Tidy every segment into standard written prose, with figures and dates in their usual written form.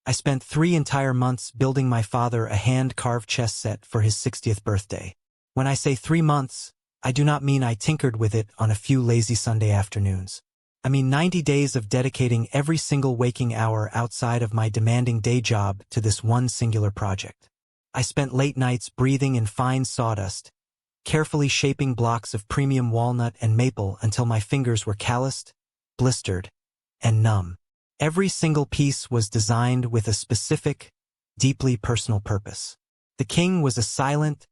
I spent 3 entire months building my father a hand-carved chess set for his 60th birthday. When I say 3 months, I do not mean I tinkered with it on a few lazy Sunday afternoons. I mean 90 days of dedicating every single waking hour outside of my demanding day job to this one singular project. I spent late nights breathing in fine sawdust, carefully shaping blocks of premium walnut and maple until my fingers were calloused, blistered, and numb. Every single piece was designed with a specific, deeply personal purpose. The king was a silent,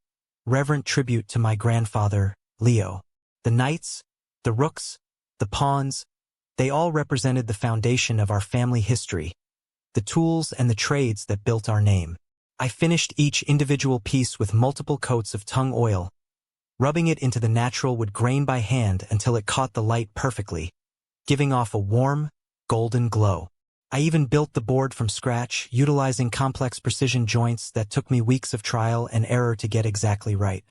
reverent tribute to my grandfather, Leo. The knights, the rooks, the pawns, they all represented the foundation of our family history, the tools and the trades that built our name. I finished each individual piece with multiple coats of tung oil, rubbing it into the natural wood grain by hand until it caught the light perfectly, giving off a warm, golden glow. I even built the board from scratch, utilizing complex precision joints that took me weeks of trial and error to get exactly right.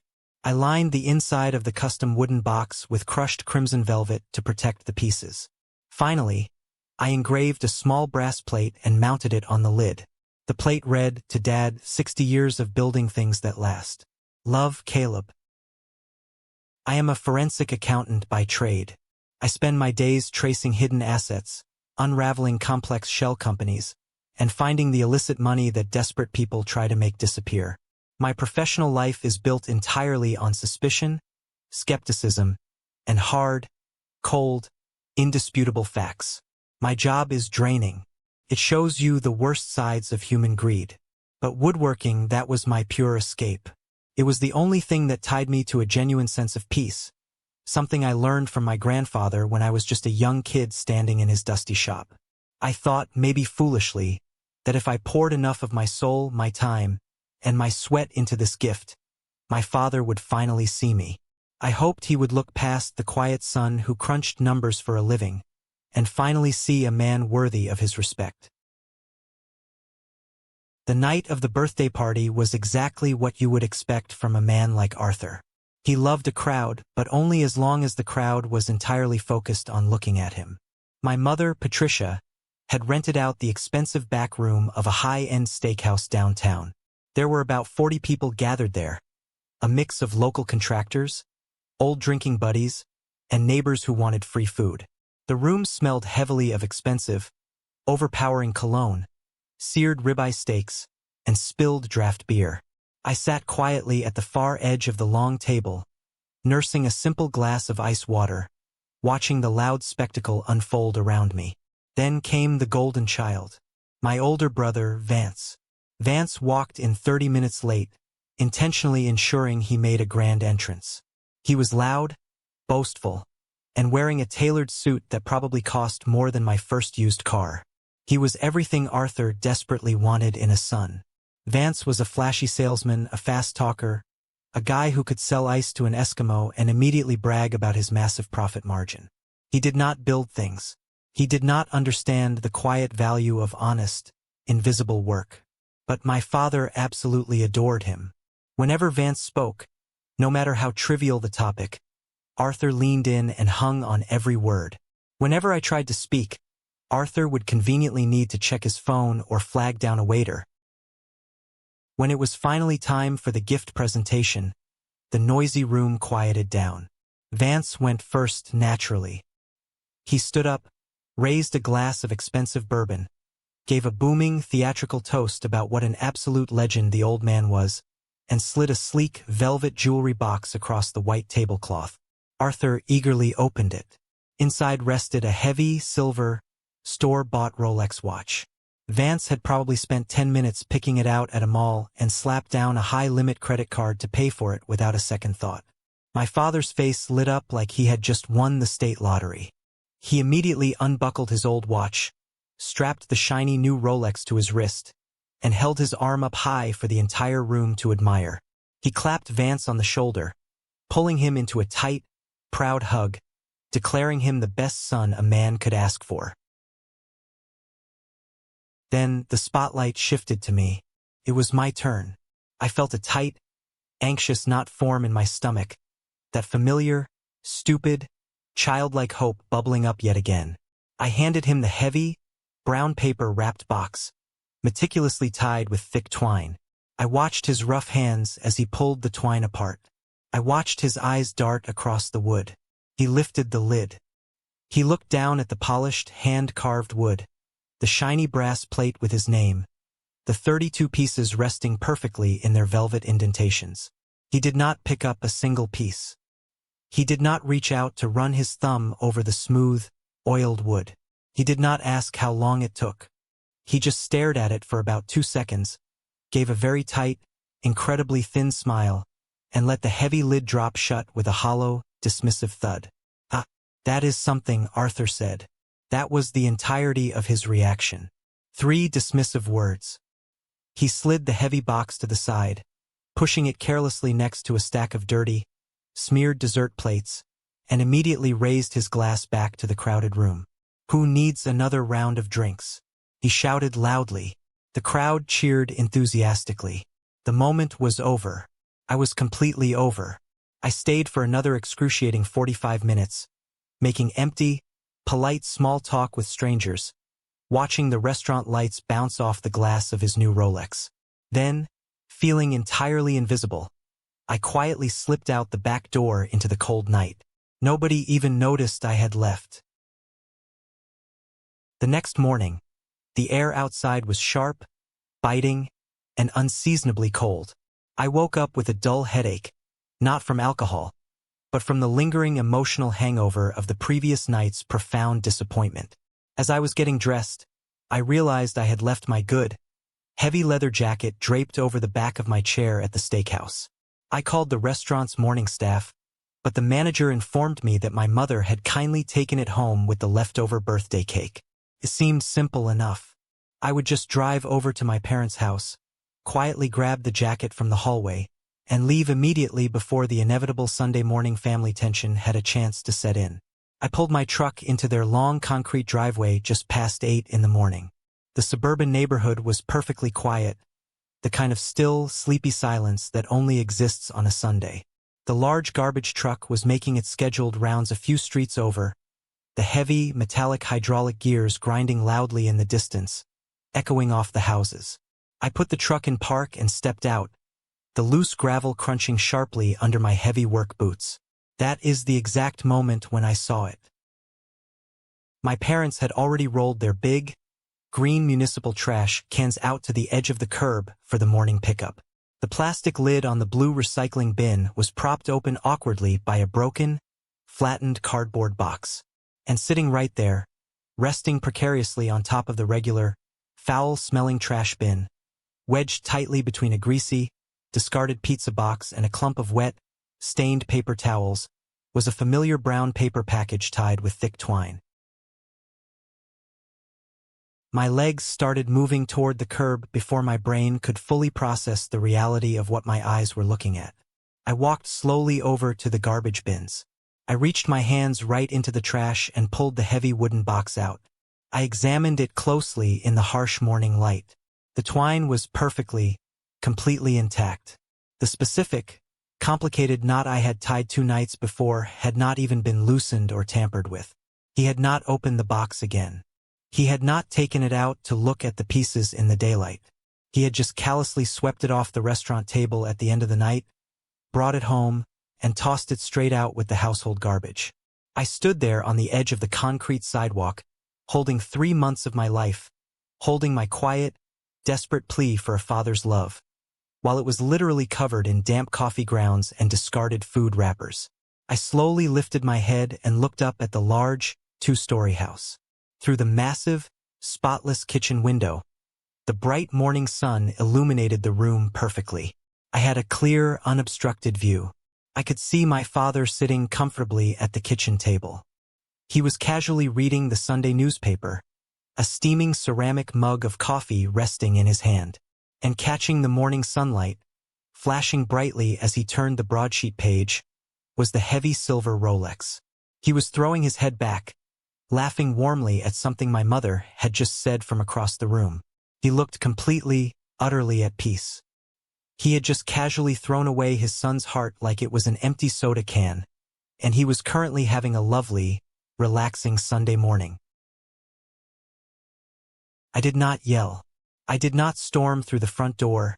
I lined the inside of the custom wooden box with crushed crimson velvet to protect the pieces. Finally, I engraved a small brass plate and mounted it on the lid. The plate read, "To Dad, 60 years of building things that last. Love, Caleb." I am a forensic accountant by trade. I spend my days tracing hidden assets, unraveling complex shell companies, and finding the illicit money that desperate people try to make disappear. My professional life is built entirely on suspicion, skepticism, and hard, cold, indisputable facts. My job is draining. It shows you the worst sides of human greed. But woodworking, that was my pure escape. It was the only thing that tied me to a genuine sense of peace. Something I learned from my grandfather when I was just a young kid standing in his dusty shop. I thought, maybe foolishly, that if I poured enough of my soul, my time, and my sweat into this gift, my father would finally see me. I hoped he would look past the quiet son who crunched numbers for a living, and finally see a man worthy of his respect. The night of the birthday party was exactly what you would expect from a man like Arthur. He loved a crowd, but only as long as the crowd was entirely focused on looking at him. My mother, Patricia, had rented out the expensive back room of a high-end steakhouse downtown. There were about 40 people gathered there, a mix of local contractors, old drinking buddies, and neighbors who wanted free food. The room smelled heavily of expensive, overpowering cologne, seared ribeye steaks, and spilled draft beer. I sat quietly at the far edge of the long table, nursing a simple glass of ice water, watching the loud spectacle unfold around me. Then came the golden child, my older brother, Vance. Vance walked in 30 minutes late, intentionally ensuring he made a grand entrance. He was loud, boastful, and wearing a tailored suit that probably cost more than my first used car. He was everything Arthur desperately wanted in a son. Vance was a flashy salesman, a fast talker, a guy who could sell ice to an Eskimo and immediately brag about his massive profit margin. He did not build things. He did not understand the quiet value of honest, invisible work. But my father absolutely adored him. Whenever Vance spoke, no matter how trivial the topic, Arthur leaned in and hung on every word. Whenever I tried to speak, Arthur would conveniently need to check his phone or flag down a waiter. When it was finally time for the gift presentation, the noisy room quieted down. Vance went first naturally. He stood up, raised a glass of expensive bourbon, gave a booming, theatrical toast about what an absolute legend the old man was, and slid a sleek, velvet jewelry box across the white tablecloth. Arthur eagerly opened it. Inside rested a heavy, silver, store-bought Rolex watch. Vance had probably spent 10 minutes picking it out at a mall and slapped down a high-limit credit card to pay for it without a second thought. My father's face lit up like he had just won the state lottery. He immediately unbuckled his old watch, strapped the shiny new Rolex to his wrist, and held his arm up high for the entire room to admire. He clapped Vance on the shoulder, pulling him into a tight, proud hug, declaring him the best son a man could ask for. Then the spotlight shifted to me. It was my turn. I felt a tight, anxious knot form in my stomach, that familiar, stupid, childlike hope bubbling up yet again. I handed him the heavy, brown paper-wrapped box, meticulously tied with thick twine. I watched his rough hands as he pulled the twine apart. I watched his eyes dart across the wood. He lifted the lid. He looked down at the polished, hand-carved wood, the shiny brass plate with his name, the 32 pieces resting perfectly in their velvet indentations. He did not pick up a single piece. He did not reach out to run his thumb over the smooth, oiled wood. He did not ask how long it took. He just stared at it for about 2 seconds, gave a very tight, incredibly thin smile, and let the heavy lid drop shut with a hollow, dismissive thud. "Ah, that is something," Arthur said. That was the entirety of his reaction. 3 dismissive words. He slid the heavy box to the side, pushing it carelessly next to a stack of dirty, smeared dessert plates, and immediately raised his glass back to the crowded room. "Who needs another round of drinks?" He shouted loudly. The crowd cheered enthusiastically. The moment was over. I was completely over. I stayed for another excruciating 45 minutes, making empty, polite small talk with strangers, watching the restaurant lights bounce off the glass of his new Rolex. Then, feeling entirely invisible, I quietly slipped out the back door into the cold night. Nobody even noticed I had left. The next morning, the air outside was sharp, biting, and unseasonably cold. I woke up with a dull headache, not from alcohol, but from the lingering emotional hangover of the previous night's profound disappointment. As I was getting dressed, I realized I had left my good, heavy leather jacket draped over the back of my chair at the steakhouse. I called the restaurant's morning staff, but the manager informed me that my mother had kindly taken it home with the leftover birthday cake. It seemed simple enough. I would just drive over to my parents' house, quietly grab the jacket from the hallway, and leave immediately before the inevitable Sunday morning family tension had a chance to set in. I pulled my truck into their long concrete driveway just past 8 in the morning. The suburban neighborhood was perfectly quiet, the kind of still, sleepy silence that only exists on a Sunday. The large garbage truck was making its scheduled rounds a few streets over, the heavy, metallic hydraulic gears grinding loudly in the distance, echoing off the houses. I put the truck in park and stepped out, the loose gravel crunching sharply under my heavy work boots. That is the exact moment when I saw it. My parents had already rolled their big, green municipal trash cans out to the edge of the curb for the morning pickup. The plastic lid on the blue recycling bin was propped open awkwardly by a broken, flattened cardboard box. And sitting right there, resting precariously on top of the regular, foul-smelling trash bin, wedged tightly between a greasy, discarded pizza box and a clump of wet, stained paper towels, was a familiar brown paper package tied with thick twine. My legs started moving toward the curb before my brain could fully process the reality of what my eyes were looking at. I walked slowly over to the garbage bins. I reached my hands right into the trash and pulled the heavy wooden box out. I examined it closely in the harsh morning light. The twine was perfectly, completely intact. The specific, complicated knot I had tied 2 nights before had not even been loosened or tampered with. He had not opened the box again. He had not taken it out to look at the pieces in the daylight. He had just callously swept it off the restaurant table at the end of the night, brought it home, and tossed it straight out with the household garbage. I stood there on the edge of the concrete sidewalk, holding 3 months of my life, holding my quiet, desperate plea for a father's love, while it was literally covered in damp coffee grounds and discarded food wrappers. I slowly lifted my head and looked up at the large, 2-story house. Through the massive, spotless kitchen window, the bright morning sun illuminated the room perfectly. I had a clear, unobstructed view. I could see my father sitting comfortably at the kitchen table. He was casually reading the Sunday newspaper, a steaming ceramic mug of coffee resting in his hand, and catching the morning sunlight, flashing brightly as he turned the broadsheet page, was the heavy silver Rolex. He was throwing his head back, laughing warmly at something my mother had just said from across the room. He looked completely, utterly at peace. He had just casually thrown away his son's heart like it was an empty soda can, and he was currently having a lovely, relaxing Sunday morning. I did not yell. I did not storm through the front door,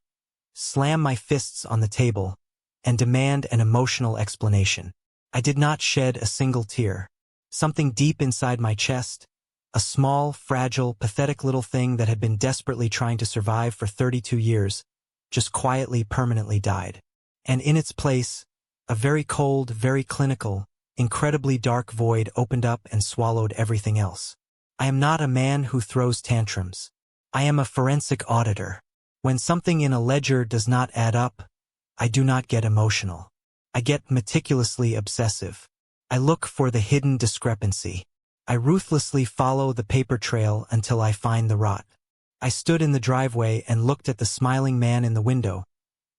slam my fists on the table, and demand an emotional explanation. I did not shed a single tear. Something deep inside my chest, a small, fragile, pathetic little thing that had been desperately trying to survive for 32 years, just quietly, permanently died. And in its place, a very cold, very clinical, incredibly dark void opened up and swallowed everything else. I am not a man who throws tantrums. I am a forensic auditor. When something in a ledger does not add up, I do not get emotional. I get meticulously obsessive. I look for the hidden discrepancy. I ruthlessly follow the paper trail until I find the rot. I stood in the driveway and looked at the smiling man in the window,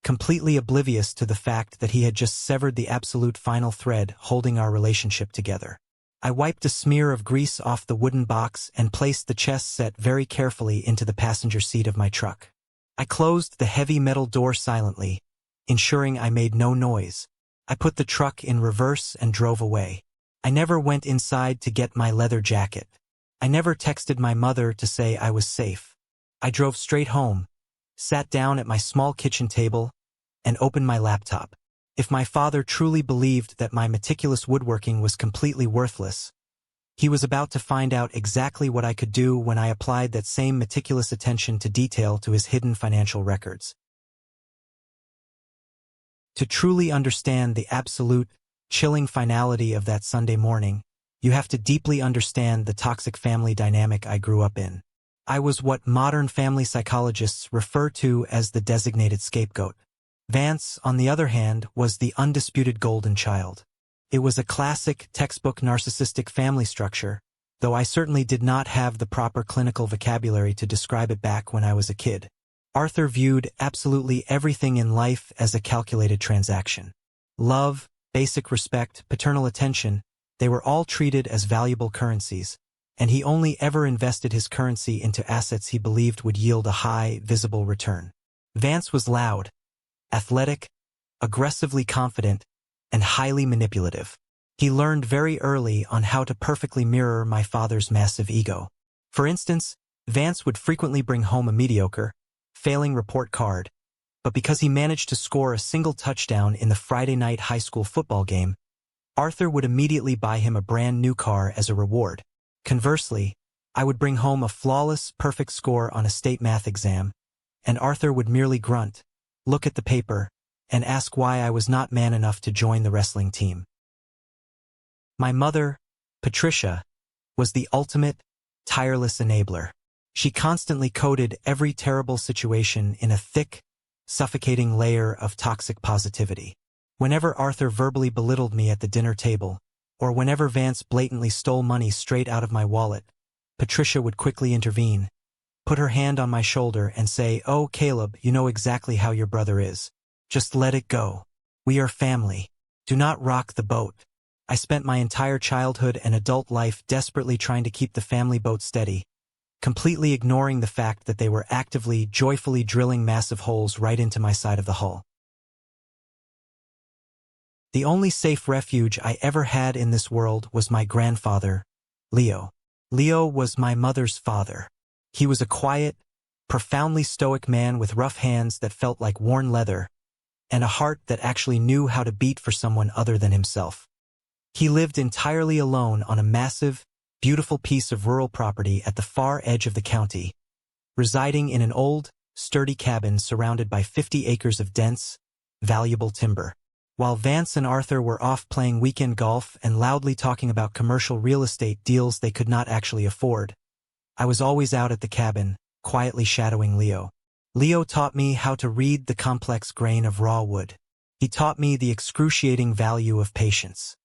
completely oblivious to the fact that he had just severed the absolute final thread holding our relationship together. I wiped a smear of grease off the wooden box and placed the chess set very carefully into the passenger seat of my truck. I closed the heavy metal door silently, ensuring I made no noise. I put the truck in reverse and drove away. I never went inside to get my leather jacket. I never texted my mother to say I was safe. I drove straight home, sat down at my small kitchen table, and opened my laptop. If my father truly believed that my meticulous woodworking was completely worthless, he was about to find out exactly what I could do when I applied that same meticulous attention to detail to his hidden financial records. To truly understand the absolute, chilling finality of that Sunday morning, you have to deeply understand the toxic family dynamic I grew up in. I was what modern family psychologists refer to as the designated scapegoat. Vance, on the other hand, was the undisputed golden child. It was a classic, textbook narcissistic family structure, though I certainly did not have the proper clinical vocabulary to describe it back when I was a kid. Arthur viewed absolutely everything in life as a calculated transaction. Love, basic respect, paternal attention, they were all treated as valuable currencies, and he only ever invested his currency into assets he believed would yield a high, visible return. Vance was loud, athletic, aggressively confident, and highly manipulative. He learned very early on how to perfectly mirror my father's massive ego. For instance, Vance would frequently bring home a mediocre, failing report card, but because he managed to score a single touchdown in the Friday night high school football game, Arthur would immediately buy him a brand new car as a reward. Conversely, I would bring home a flawless, perfect score on a state math exam, and Arthur would merely grunt, look at the paper, and ask why I was not man enough to join the wrestling team. My mother, Patricia, was the ultimate, tireless enabler. She constantly coated every terrible situation in a thick, suffocating layer of toxic positivity. Whenever Arthur verbally belittled me at the dinner table, or whenever Vance blatantly stole money straight out of my wallet, Patricia would quickly intervene, put her hand on my shoulder and say, "Oh, Caleb, you know exactly how your brother is. Just let it go. We are family. Do not rock the boat." I spent my entire childhood and adult life desperately trying to keep the family boat steady, completely ignoring the fact that they were actively, joyfully drilling massive holes right into my side of the hull. The only safe refuge I ever had in this world was my grandfather, Leo. Leo was my mother's father. He was a quiet, profoundly stoic man with rough hands that felt like worn leather, and a heart that actually knew how to beat for someone other than himself. He lived entirely alone on a massive, beautiful piece of rural property at the far edge of the county, residing in an old, sturdy cabin surrounded by 50 acres of dense, valuable timber. While Vance and Arthur were off playing weekend golf and loudly talking about commercial real estate deals they could not actually afford, I was always out at the cabin, quietly shadowing Leo. Leo taught me how to read the complex grain of raw wood. He taught me the excruciating value of patience.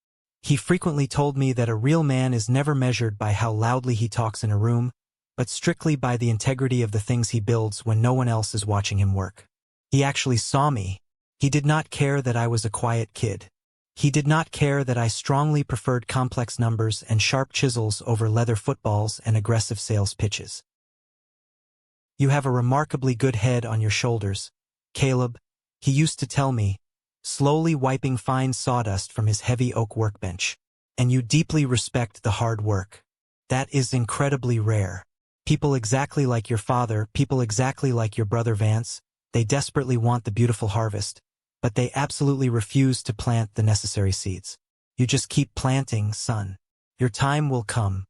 He frequently told me that a real man is never measured by how loudly he talks in a room, but strictly by the integrity of the things he builds when no one else is watching him work. He actually saw me. He did not care that I was a quiet kid. He did not care that I strongly preferred complex numbers and sharp chisels over leather footballs and aggressive sales pitches. "You have a remarkably good head on your shoulders, Caleb," he used to tell me, slowly wiping fine sawdust from his heavy oak workbench. "And you deeply respect the hard work. That is incredibly rare. People exactly like your father, people exactly like your brother Vance, they desperately want the beautiful harvest, but they absolutely refuse to plant the necessary seeds. You just keep planting, son. Your time will come.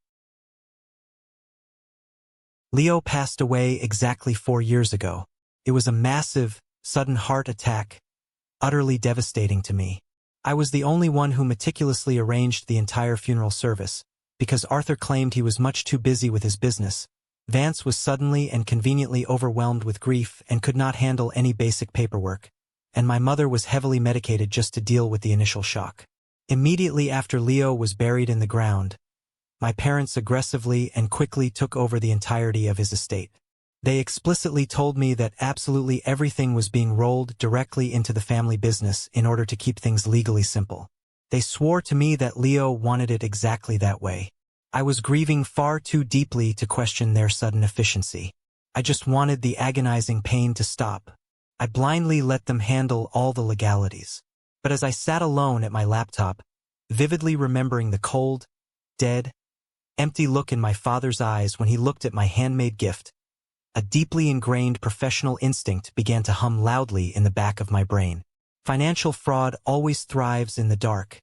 Leo passed away exactly 4 years ago. It was a massive, sudden heart attack, utterly devastating to me. I was the only one who meticulously arranged the entire funeral service, because Arthur claimed he was much too busy with his business. Vance was suddenly and conveniently overwhelmed with grief and could not handle any basic paperwork, and my mother was heavily medicated just to deal with the initial shock. Immediately after Leo was buried in the ground, my parents aggressively and quickly took over the entirety of his estate. They explicitly told me that absolutely everything was being rolled directly into the family business in order to keep things legally simple. They swore to me that Leo wanted it exactly that way. I was grieving far too deeply to question their sudden efficiency. I just wanted the agonizing pain to stop. I blindly let them handle all the legalities. But as I sat alone at my laptop, vividly remembering the cold, dead, empty look in my father's eyes when he looked at my handmade gift, a deeply ingrained professional instinct began to hum loudly in the back of my brain. Financial fraud always thrives in the dark,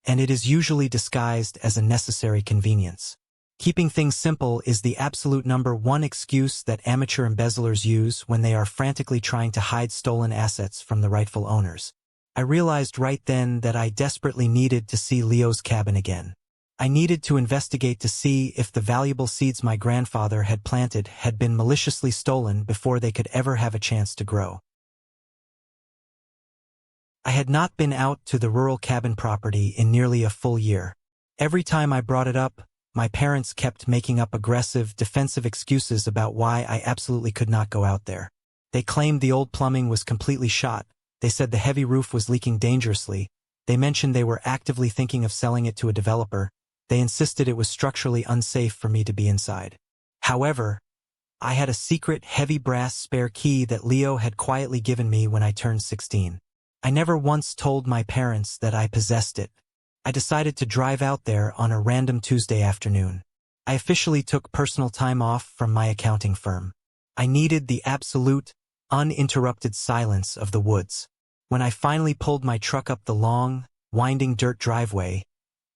and it is usually disguised as a necessary convenience. Keeping things simple is the absolute #1 excuse that amateur embezzlers use when they are frantically trying to hide stolen assets from the rightful owners. I realized right then that I desperately needed to see Leo's cabin again. I needed to investigate to see if the valuable seeds my grandfather had planted had been maliciously stolen before they could ever have a chance to grow. I had not been out to the rural cabin property in nearly a full year. Every time I brought it up, my parents kept making up aggressive, defensive excuses about why I absolutely could not go out there. They claimed the old plumbing was completely shot. They said the heavy roof was leaking dangerously. They mentioned they were actively thinking of selling it to a developer. They insisted it was structurally unsafe for me to be inside. However, I had a secret heavy brass spare key that Leo had quietly given me when I turned 16. I never once told my parents that I possessed it. I decided to drive out there on a random Tuesday afternoon. I officially took personal time off from my accounting firm. I needed the absolute, uninterrupted silence of the woods. When I finally pulled my truck up the long, winding dirt driveway,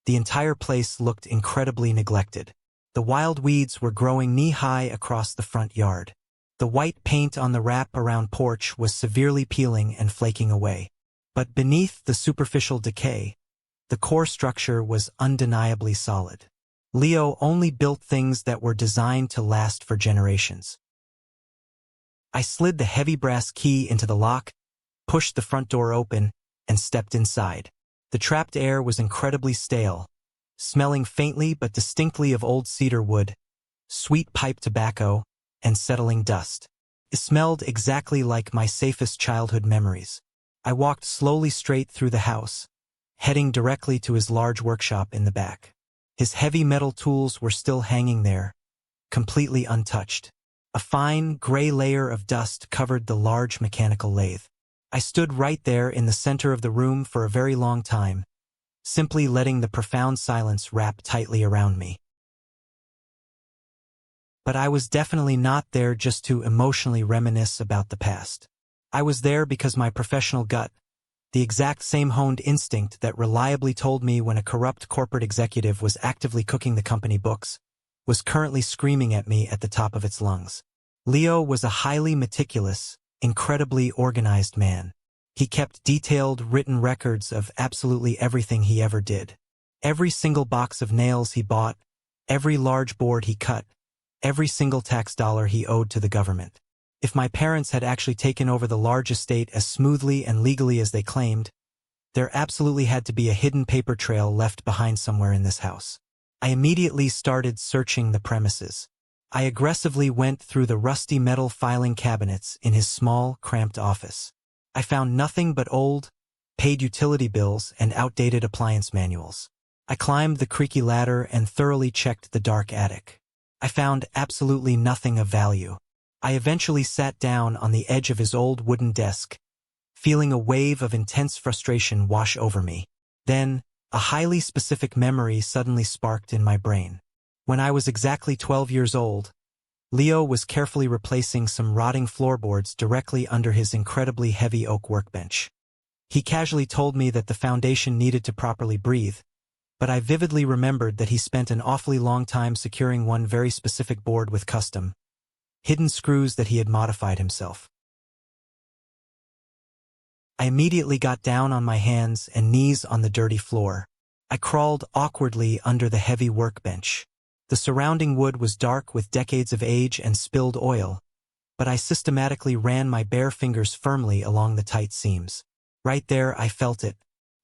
the entire place looked incredibly neglected. The wild weeds were growing knee-high across the front yard. The white paint on the wrap-around porch was severely peeling and flaking away. But beneath the superficial decay, the core structure was undeniably solid. Leo only built things that were designed to last for generations. I slid the heavy brass key into the lock, pushed the front door open, and stepped inside. The trapped air was incredibly stale, smelling faintly but distinctly of old cedar wood, sweet pipe tobacco, and settling dust. It smelled exactly like my safest childhood memories. I walked slowly straight through the house, heading directly to his large workshop in the back. His heavy metal tools were still hanging there, completely untouched. A fine, gray layer of dust covered the large mechanical lathe. I stood right there in the center of the room for a very long time, simply letting the profound silence wrap tightly around me. But I was definitely not there just to emotionally reminisce about the past. I was there because my professional gut, the exact same honed instinct that reliably told me when a corrupt corporate executive was actively cooking the company books, was currently screaming at me at the top of its lungs. Leo was a highly meticulous, incredibly organized man. He kept detailed written records of absolutely everything he ever did. Every single box of nails he bought, every large board he cut, every single tax dollar he owed to the government. If my parents had actually taken over the large estate as smoothly and legally as they claimed, there absolutely had to be a hidden paper trail left behind somewhere in this house. I immediately started searching the premises. I aggressively went through the rusty metal filing cabinets in his small, cramped office. I found nothing but old, paid utility bills and outdated appliance manuals. I climbed the creaky ladder and thoroughly checked the dark attic. I found absolutely nothing of value. I eventually sat down on the edge of his old wooden desk, feeling a wave of intense frustration wash over me. Then, a highly specific memory suddenly sparked in my brain. When I was exactly 12 years old, Leo was carefully replacing some rotting floorboards directly under his incredibly heavy oak workbench. He casually told me that the foundation needed to properly breathe, but I vividly remembered that he spent an awfully long time securing one very specific board with custom, hidden screws that he had modified himself. I immediately got down on my hands and knees on the dirty floor. I crawled awkwardly under the heavy workbench. The surrounding wood was dark with decades of age and spilled oil, but I systematically ran my bare fingers firmly along the tight seams. Right there I felt it,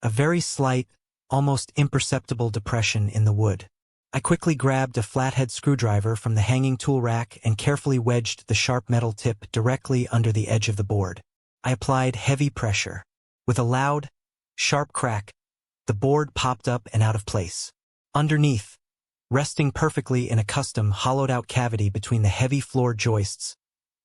a very slight, almost imperceptible depression in the wood. I quickly grabbed a flathead screwdriver from the hanging tool rack and carefully wedged the sharp metal tip directly under the edge of the board. I applied heavy pressure. With a loud, sharp crack, the board popped up and out of place. Underneath, resting perfectly in a custom hollowed-out cavity between the heavy floor joists,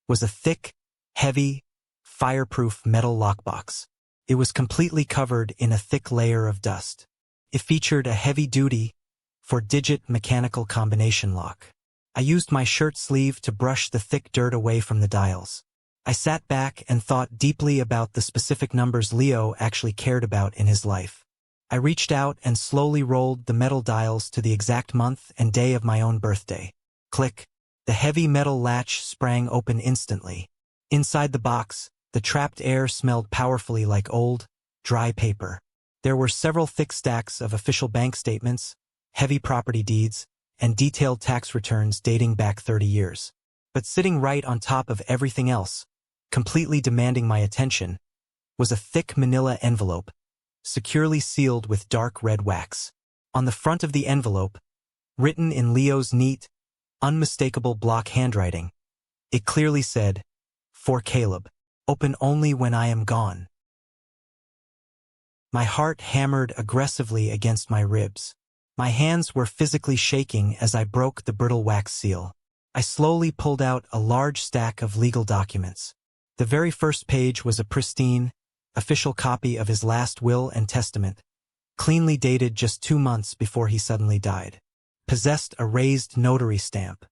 was a thick, heavy, fireproof metal lockbox. It was completely covered in a thick layer of dust. It featured a heavy-duty, four-digit mechanical combination lock. I used my shirt sleeve to brush the thick dirt away from the dials. I sat back and thought deeply about the specific numbers Leo actually cared about in his life. I reached out and slowly rolled the metal dials to the exact month and day of my own birthday. Click. The heavy metal latch sprang open instantly. Inside the box, the trapped air smelled powerfully like old, dry paper. There were several thick stacks of official bank statements, heavy property deeds, and detailed tax returns dating back 30 years. But sitting right on top of everything else, completely demanding my attention, was a thick manila envelope, securely sealed with dark red wax. On the front of the envelope, written in Leo's neat, unmistakable block handwriting, it clearly said, "For Caleb. Open only when I am gone." My heart hammered aggressively against my ribs. My hands were physically shaking as I broke the brittle wax seal. I slowly pulled out a large stack of legal documents. The very first page was a pristine, official copy of his last will and testament, cleanly dated just 2 months before he suddenly died. Possessed a raised notary stamp.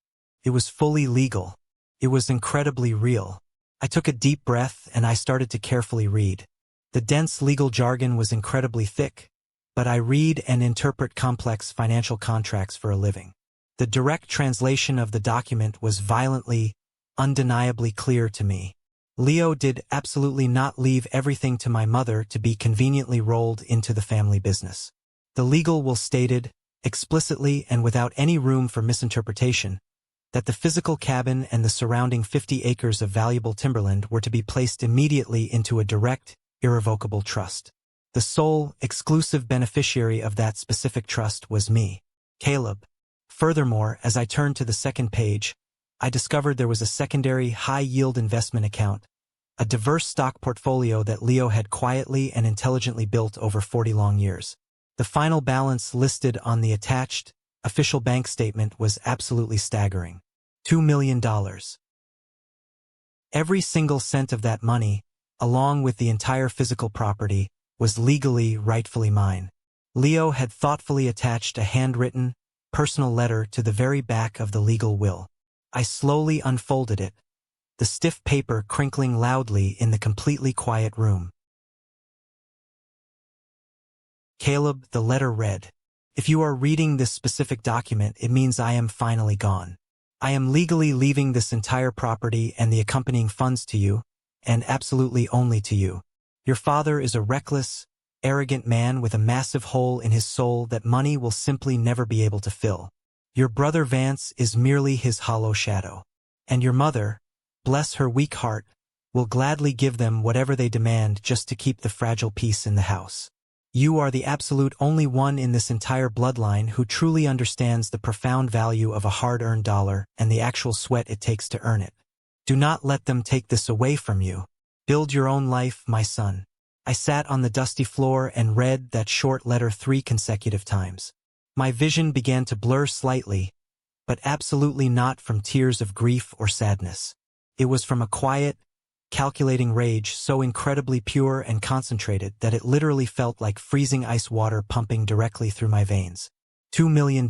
It was fully legal. It was incredibly real. I took a deep breath and I started to carefully read. The dense legal jargon was incredibly thick, but I read and interpret complex financial contracts for a living. The direct translation of the document was violently, undeniably clear to me. Leo did absolutely not leave everything to my mother to be conveniently rolled into the family business. The legal will stated, explicitly and without any room for misinterpretation, that the physical cabin and the surrounding 50 acres of valuable timberland were to be placed immediately into a direct, irrevocable trust. The sole, exclusive beneficiary of that specific trust was me, Caleb. Furthermore, as I turned to the second page, I discovered there was a secondary high-yield investment account, a diverse stock portfolio that Leo had quietly and intelligently built over 40 long years. The final balance listed on the attached, official bank statement was absolutely staggering. $2 million. Every single cent of that money, along with the entire physical property, was legally, rightfully mine. Leo had thoughtfully attached a handwritten, personal letter to the very back of the legal will. I slowly unfolded it, the stiff paper crinkling loudly in the completely quiet room. Caleb, the letter read, "If you are reading this specific document, it means I am finally gone. I am legally leaving this entire property and the accompanying funds to you, and absolutely only to you. Your father is a reckless, arrogant man with a massive hole in his soul that money will simply never be able to fill. Your brother Vance is merely his hollow shadow. And your mother, bless her weak heart, will gladly give them whatever they demand just to keep the fragile peace in the house. You are the absolute only one in this entire bloodline who truly understands the profound value of a hard-earned dollar and the actual sweat it takes to earn it. Do not let them take this away from you. Build your own life, my son." I sat on the dusty floor and read that short letter 3 consecutive times. My vision began to blur slightly, but absolutely not from tears of grief or sadness. It was from a quiet, calculating rage so incredibly pure and concentrated that it literally felt like freezing ice water pumping directly through my veins. $2 million.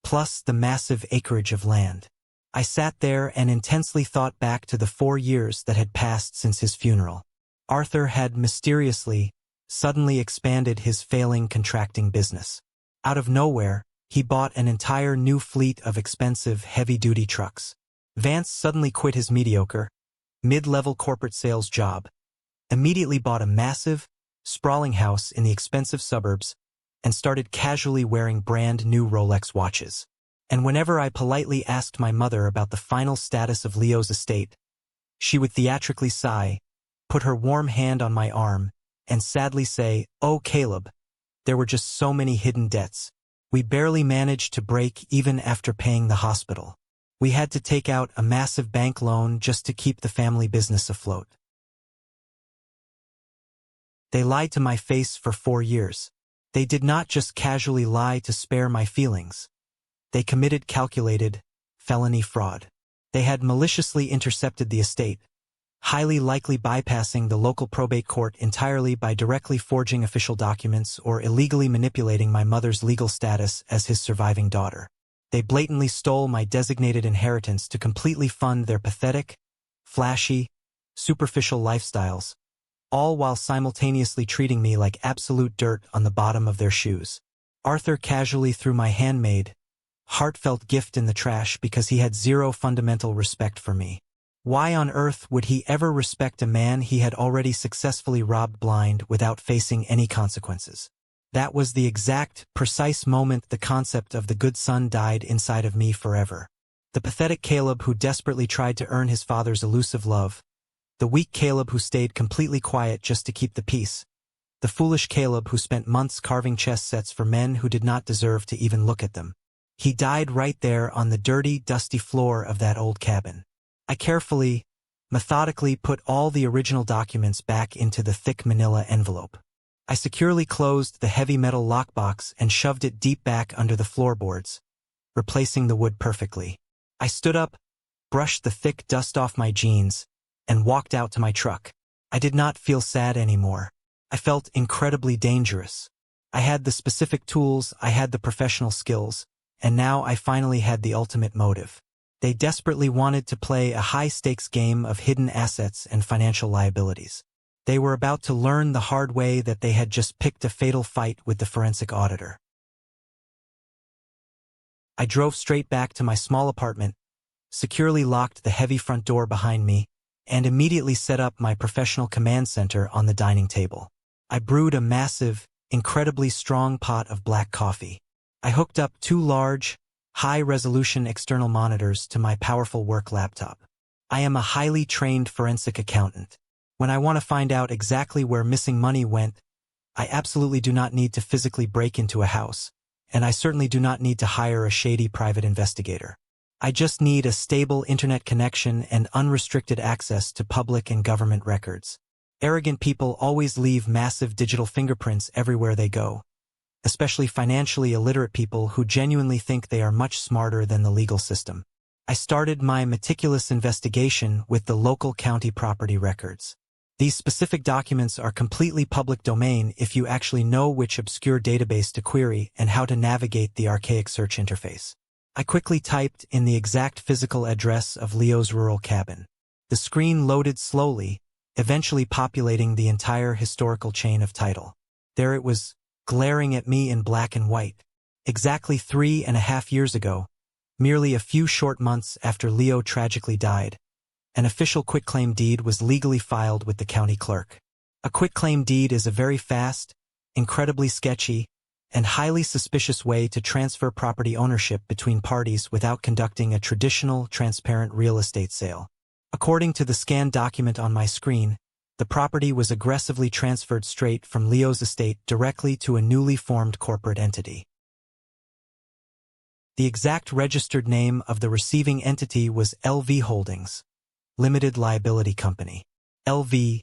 Plus the massive acreage of land. I sat there and intensely thought back to the 4 years that had passed since his funeral. Arthur had mysteriously, suddenly expanded his failing contracting business. Out of nowhere, he bought an entire new fleet of expensive, heavy-duty trucks. Vance suddenly quit his mediocre, mid-level corporate sales job, immediately bought a massive, sprawling house in the expensive suburbs, and started casually wearing brand-new Rolex watches. And whenever I politely asked my mother about the final status of Leo's estate, she would theatrically sigh, put her warm hand on my arm, and sadly say, "Oh, Caleb, there were just so many hidden debts. We barely managed to break even after paying the hospital. We had to take out a massive bank loan just to keep the family business afloat." They lied to my face for 4 years. They did not just casually lie to spare my feelings. They committed calculated, felony fraud. They had maliciously intercepted the estate, highly likely bypassing the local probate court entirely by directly forging official documents or illegally manipulating my mother's legal status as his surviving daughter. They blatantly stole my designated inheritance to completely fund their pathetic, flashy, superficial lifestyles, all while simultaneously treating me like absolute dirt on the bottom of their shoes. Arthur casually threw my handmade, heartfelt gift in the trash because he had zero fundamental respect for me. Why on earth would he ever respect a man he had already successfully robbed blind without facing any consequences? That was the exact, precise moment the concept of the good son died inside of me forever. The pathetic Caleb who desperately tried to earn his father's elusive love. The weak Caleb who stayed completely quiet just to keep the peace. The foolish Caleb who spent months carving chess sets for men who did not deserve to even look at them. He died right there on the dirty, dusty floor of that old cabin. I carefully, methodically put all the original documents back into the thick manila envelope. I securely closed the heavy metal lockbox and shoved it deep back under the floorboards, replacing the wood perfectly. I stood up, brushed the thick dust off my jeans, and walked out to my truck. I did not feel sad anymore. I felt incredibly dangerous. I had the specific tools, I had the professional skills, and now I finally had the ultimate motive. They desperately wanted to play a high-stakes game of hidden assets and financial liabilities. They were about to learn the hard way that they had just picked a fatal fight with the forensic auditor. I drove straight back to my small apartment, securely locked the heavy front door behind me, and immediately set up my professional command center on the dining table. I brewed a massive, incredibly strong pot of black coffee. I hooked up 2 large, high-resolution external monitors to my powerful work laptop. I am a highly trained forensic accountant. When I want to find out exactly where missing money went, I absolutely do not need to physically break into a house, and I certainly do not need to hire a shady private investigator. I just need a stable internet connection and unrestricted access to public and government records. Arrogant people always leave massive digital fingerprints everywhere they go, especially financially illiterate people who genuinely think they are much smarter than the legal system. I started my meticulous investigation with the local county property records. These specific documents are completely public domain if you actually know which obscure database to query and how to navigate the archaic search interface. I quickly typed in the exact physical address of Leo's rural cabin. The screen loaded slowly, eventually populating the entire historical chain of title. There it was, glaring at me in black and white. Exactly 3.5 years ago, merely a few short months after Leo tragically died, an official quitclaim deed was legally filed with the county clerk. A quitclaim deed is a very fast, incredibly sketchy, and highly suspicious way to transfer property ownership between parties without conducting a traditional, transparent real estate sale. According to the scanned document on my screen, the property was aggressively transferred straight from Leo's estate directly to a newly formed corporate entity. The exact registered name of the receiving entity was LV Holdings, Limited Liability Company. LV,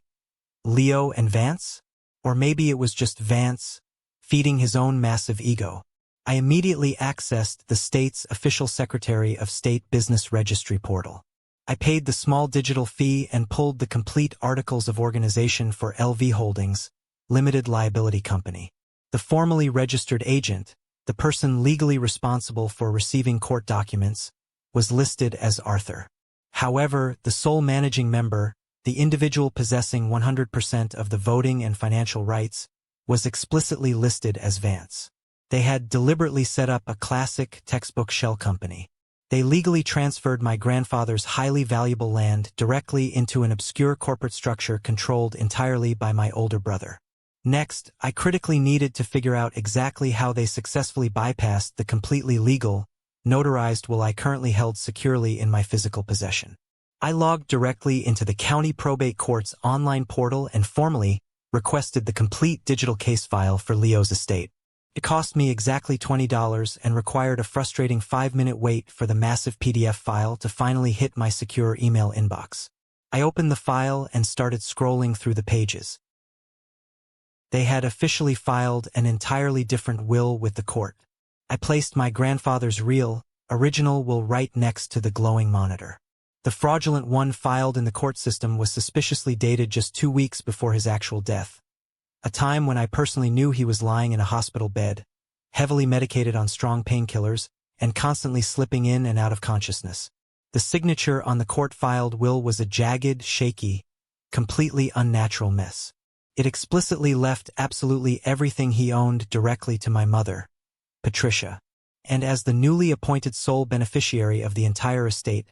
Leo and Vance? Or maybe it was just Vance, feeding his own massive ego. I immediately accessed the state's official Secretary of State Business Registry portal. I paid the small digital fee and pulled the complete articles of organization for LV Holdings, Limited Liability Company. The formally registered agent, the person legally responsible for receiving court documents, was listed as Arthur. However, the sole managing member, the individual possessing 100% of the voting and financial rights, was explicitly listed as Vance. They had deliberately set up a classic textbook shell company. They legally transferred my grandfather's highly valuable land directly into an obscure corporate structure controlled entirely by my older brother. Next, I critically needed to figure out exactly how they successfully bypassed the completely legal, notarized will I currently held securely in my physical possession. I logged directly into the county probate court's online portal and formally requested the complete digital case file for Leo's estate. It cost me exactly $20 and required a frustrating 5-minute wait for the massive PDF file to finally hit my secure email inbox. I opened the file and started scrolling through the pages. They had officially filed an entirely different will with the court. I placed my grandfather's original will right next to the glowing monitor. The fraudulent one filed in the court system was suspiciously dated just 2 weeks before his actual death, a time when I personally knew he was lying in a hospital bed, heavily medicated on strong painkillers, and constantly slipping in and out of consciousness. The signature on the court-filed will was a jagged, shaky, completely unnatural mess. It explicitly left absolutely everything he owned directly to my mother, Patricia, and as the newly appointed sole beneficiary of the entire estate,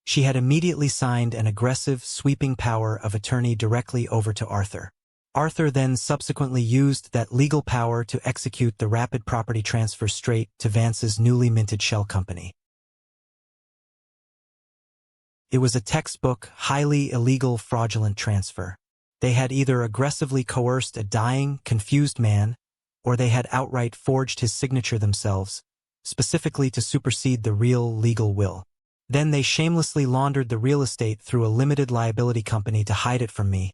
she had immediately signed an aggressive, sweeping power of attorney directly over to Arthur. Arthur then subsequently used that legal power to execute the rapid property transfer straight to Vance's newly minted shell company. It was a textbook, highly illegal, fraudulent transfer. They had either aggressively coerced a dying, confused man, or they had outright forged his signature themselves, specifically to supersede the real legal will. Then they shamelessly laundered the real estate through a limited liability company to hide it from me,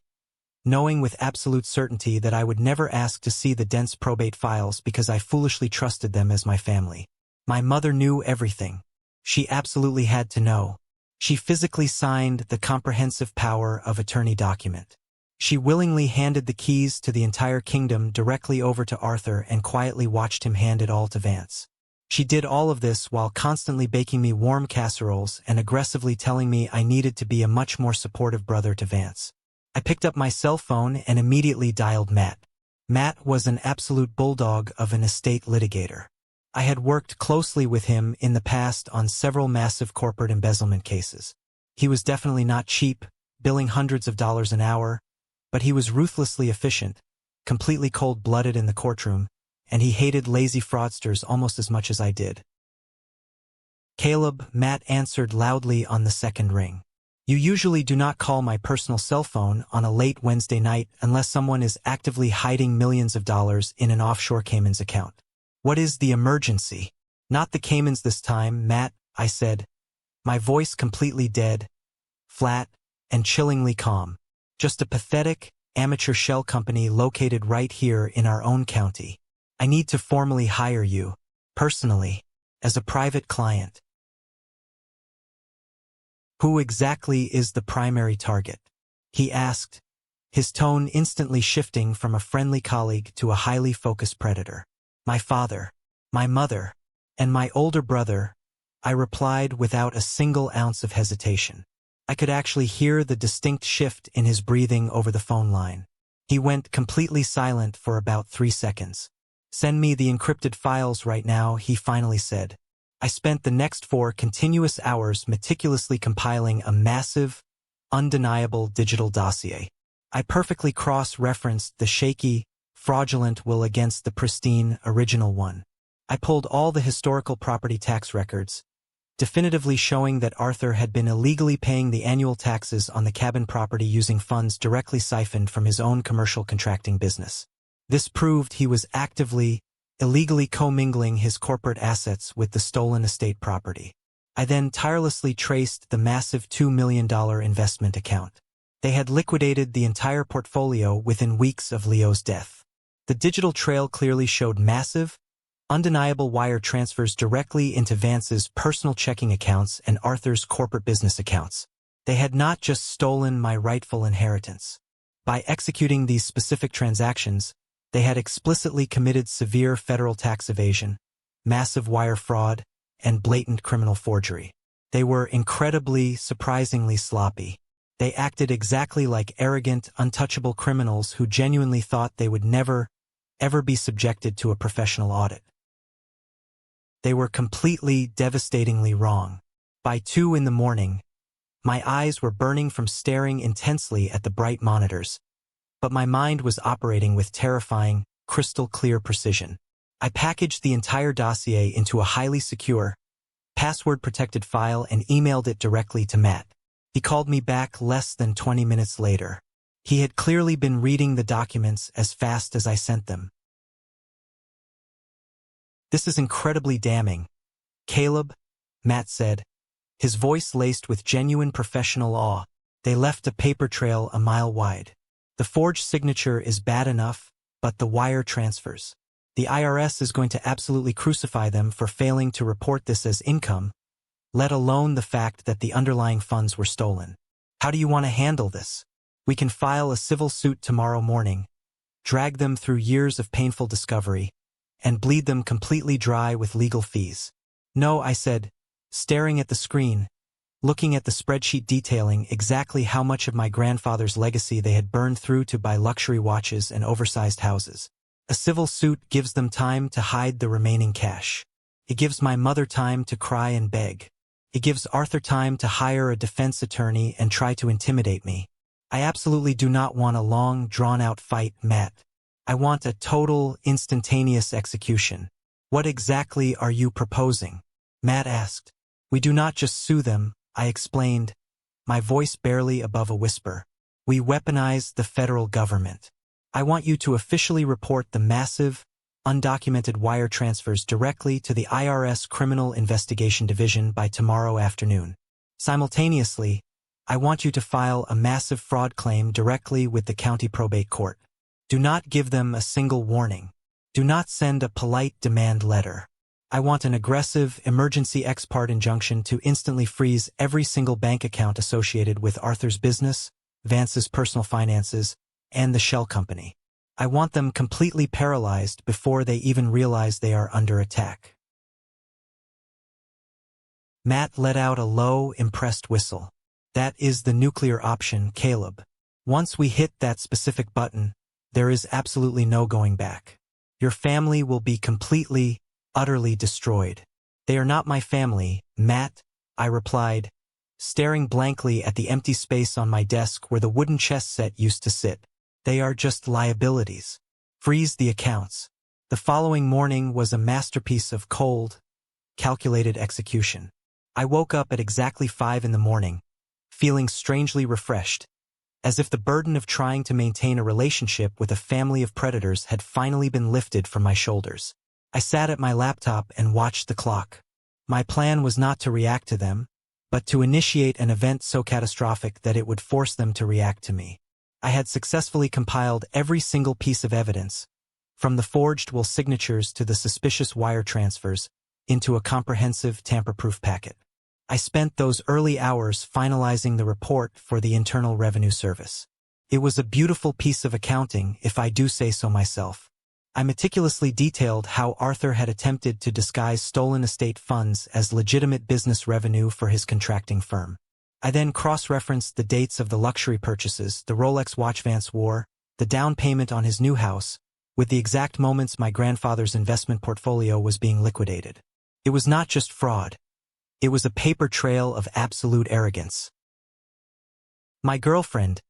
knowing with absolute certainty that I would never ask to see the dense probate files because I foolishly trusted them as my family. My mother knew everything. She absolutely had to know. She physically signed the comprehensive power of attorney document. She willingly handed the keys to the entire kingdom directly over to Arthur and quietly watched him hand it all to Vance. She did all of this while constantly baking me warm casseroles and aggressively telling me I needed to be a much more supportive brother to Vance. I picked up my cell phone and immediately dialed Matt. Matt was an absolute bulldog of an estate litigator. I had worked closely with him in the past on several massive corporate embezzlement cases. He was definitely not cheap, billing hundreds of dollars an hour, but he was ruthlessly efficient, completely cold-blooded in the courtroom, and he hated lazy fraudsters almost as much as I did. "Caleb," Matt answered loudly on the second ring. "You usually do not call my personal cell phone on a late Wednesday night unless someone is actively hiding millions of dollars in an offshore Caymans account. What is the emergency?" "Not the Caymans this time, Matt," I said, my voice completely dead, flat, and chillingly calm. "Just a pathetic, amateur shell company located right here in our own county. I need to formally hire you, personally, as a private client." "Who exactly is the primary target?" he asked, his tone instantly shifting from a friendly colleague to a highly focused predator. "My father, my mother, and my older brother," I replied without a single ounce of hesitation. I could actually hear the distinct shift in his breathing over the phone line. He went completely silent for about 3 seconds. "Send me the encrypted files right now," he finally said. I spent the next 4 continuous hours meticulously compiling a massive, undeniable digital dossier. I perfectly cross-referenced the shaky, fraudulent will against the pristine, original one. I pulled all the historical property tax records, definitively showing that Arthur had been illegally paying the annual taxes on the cabin property using funds directly siphoned from his own commercial contracting business. This proved he was actively, illegally commingling his corporate assets with the stolen estate property. I then tirelessly traced the massive $2 million investment account. They had liquidated the entire portfolio within weeks of Leo's death. The digital trail clearly showed massive, undeniable wire transfers directly into Vance's personal checking accounts and Arthur's corporate business accounts. They had not just stolen my rightful inheritance. By executing these specific transactions, they had explicitly committed severe federal tax evasion, massive wire fraud, and blatant criminal forgery. They were incredibly, surprisingly sloppy. They acted exactly like arrogant, untouchable criminals who genuinely thought they would never, ever be subjected to a professional audit. They were completely, devastatingly wrong. By 2 in the morning, my eyes were burning from staring intensely at the bright monitors, but my mind was operating with terrifying, crystal-clear precision. I packaged the entire dossier into a highly secure, password-protected file and emailed it directly to Matt. He called me back less than 20 minutes later. He had clearly been reading the documents as fast as I sent them. "This is incredibly damning, Caleb," Matt said, his voice laced with genuine professional awe. "They left a paper trail a mile wide. The forged signature is bad enough, but the wire transfers. The IRS is going to absolutely crucify them for failing to report this as income, let alone the fact that the underlying funds were stolen. How do you want to handle this? We can file a civil suit tomorrow morning, drag them through years of painful discovery, and bleed them completely dry with legal fees." "No," I said, staring at the screen, looking at the spreadsheet detailing exactly how much of my grandfather's legacy they had burned through to buy luxury watches and oversized houses. "A civil suit gives them time to hide the remaining cash. It gives my mother time to cry and beg. It gives Arthur time to hire a defense attorney and try to intimidate me. I absolutely do not want a long, drawn-out fight, Matt. I want a total, instantaneous execution." "What exactly are you proposing?" Matt asked. "We do not just sue them," I explained, my voice barely above a whisper. "We weaponize the federal government. I want you to officially report the massive, undocumented wire transfers directly to the IRS Criminal Investigation Division by tomorrow afternoon. Simultaneously, I want you to file a massive fraud claim directly with the county probate court. Do not give them a single warning. Do not send a polite demand letter. I want an aggressive, emergency ex parte injunction to instantly freeze every single bank account associated with Arthur's business, Vance's personal finances, and the shell company. I want them completely paralyzed before they even realize they are under attack." Matt let out a low, impressed whistle. "That is the nuclear option, Caleb. Once we hit that specific button, there is absolutely no going back. Your family will be completely, utterly destroyed." "They are not my family, Matt," I replied, staring blankly at the empty space on my desk where the wooden chess set used to sit. "They are just liabilities. Freeze the accounts." The following morning was a masterpiece of cold, calculated execution. I woke up at exactly 5 in the morning, feeling strangely refreshed, as if the burden of trying to maintain a relationship with a family of predators had finally been lifted from my shoulders. I sat at my laptop and watched the clock. My plan was not to react to them, but to initiate an event so catastrophic that it would force them to react to me. I had successfully compiled every single piece of evidence, from the forged will signatures to the suspicious wire transfers, into a comprehensive tamper-proof packet. I spent those early hours finalizing the report for the Internal Revenue Service. It was a beautiful piece of accounting, if I do say so myself. I meticulously detailed how Arthur had attempted to disguise stolen estate funds as legitimate business revenue for his contracting firm. I then cross-referenced the dates of the luxury purchases, the Rolex watch Vance wore, the down payment on his new house, with the exact moments my grandfather's investment portfolio was being liquidated. It was not just fraud. It was a paper trail of absolute arrogance. My girlfriend,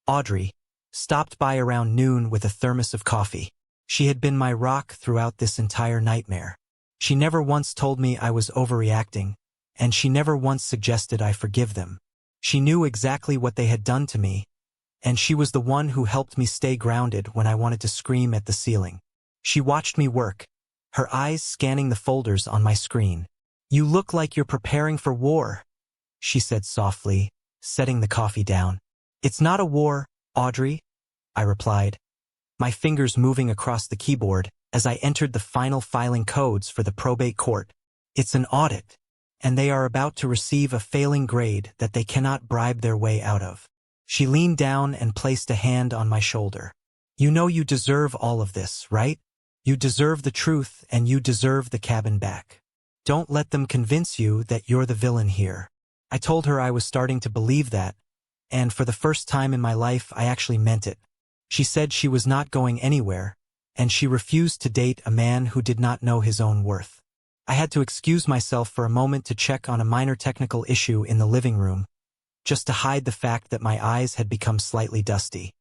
Audrey, stopped by around noon with a thermos of coffee. She had been my rock throughout this entire nightmare. She never once told me I was overreacting, and she never once suggested I forgive them. She knew exactly what they had done to me, and she was the one who helped me stay grounded when I wanted to scream at the ceiling. She watched me work, her eyes scanning the folders on my screen. "You look like you're preparing for war," she said softly, setting the coffee down. "It's not a war, Audrey," I replied, my fingers moving across the keyboard as I entered the final filing codes for the probate court. "It's an audit, and they are about to receive a failing grade that they cannot bribe their way out of." She leaned down and placed a hand on my shoulder. "You know you deserve all of this, right? You deserve the truth and you deserve the cabin back. Don't let them convince you that you're the villain here. I told her I was starting to believe that, and for the first time in my life I actually meant it. She said she was not going anywhere, and she refused to date a man who did not know his own worth. I had to excuse myself for a moment to check on a minor technical issue in the living room, just to hide the fact that my eyes had become slightly dusty.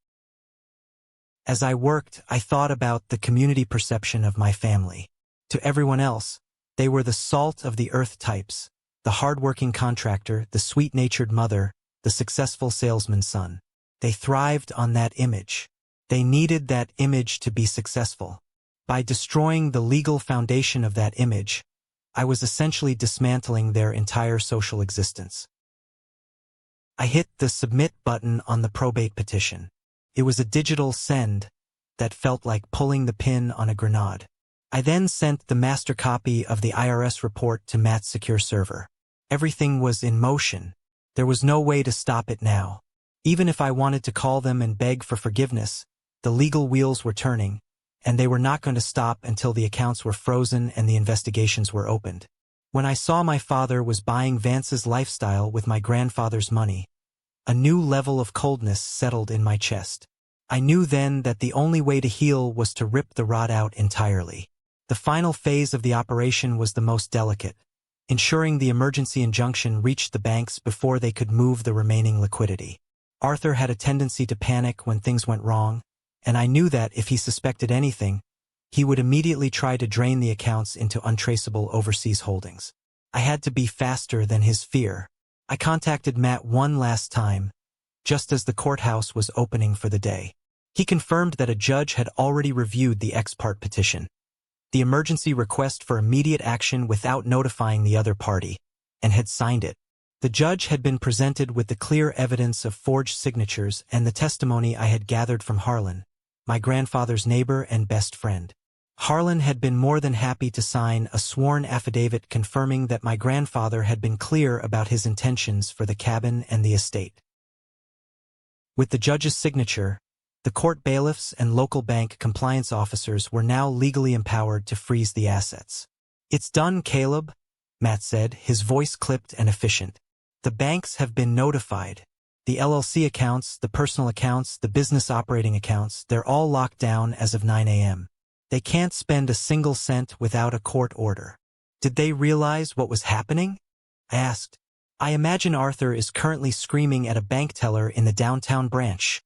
As I worked, I thought about the community perception of my family. To everyone else, they were the salt of the earth types, the hard-working contractor, the sweet-natured mother, the successful salesman's son. They thrived on that image. They needed that image to be successful. By destroying the legal foundation of that image, I was essentially dismantling their entire social existence. I hit the submit button on the probate petition. It was a digital send that felt like pulling the pin on a grenade. I then sent the master copy of the IRS report to Matt's secure server. Everything was in motion. There was no way to stop it now. Even if I wanted to call them and beg for forgiveness, the legal wheels were turning, and they were not going to stop until the accounts were frozen and the investigations were opened. When I saw my father was buying Vance's lifestyle with my grandfather's money, a new level of coldness settled in my chest. I knew then that the only way to heal was to rip the rod out entirely. The final phase of the operation was the most delicate, ensuring the emergency injunction reached the banks before they could move the remaining liquidity. Arthur had a tendency to panic when things went wrong, and I knew that if he suspected anything, he would immediately try to drain the accounts into untraceable overseas holdings. I had to be faster than his fear. I contacted Matt one last time, just as the courthouse was opening for the day. He confirmed that a judge had already reviewed the ex parte petition, the emergency request for immediate action without notifying the other party, and had signed it. The judge had been presented with the clear evidence of forged signatures and the testimony I had gathered from Harlan, my grandfather's neighbor and best friend. Harlan had been more than happy to sign a sworn affidavit confirming that my grandfather had been clear about his intentions for the cabin and the estate. With the judge's signature, the court bailiffs and local bank compliance officers were now legally empowered to freeze the assets. "It's done, Caleb," Matt said, his voice clipped and efficient. "The banks have been notified. The LLC accounts, the personal accounts, the business operating accounts, they're all locked down as of 9 a.m. They can't spend a single cent without a court order." "Did they realize what was happening?" I asked. "I imagine Arthur is currently screaming at a bank teller in the downtown branch,"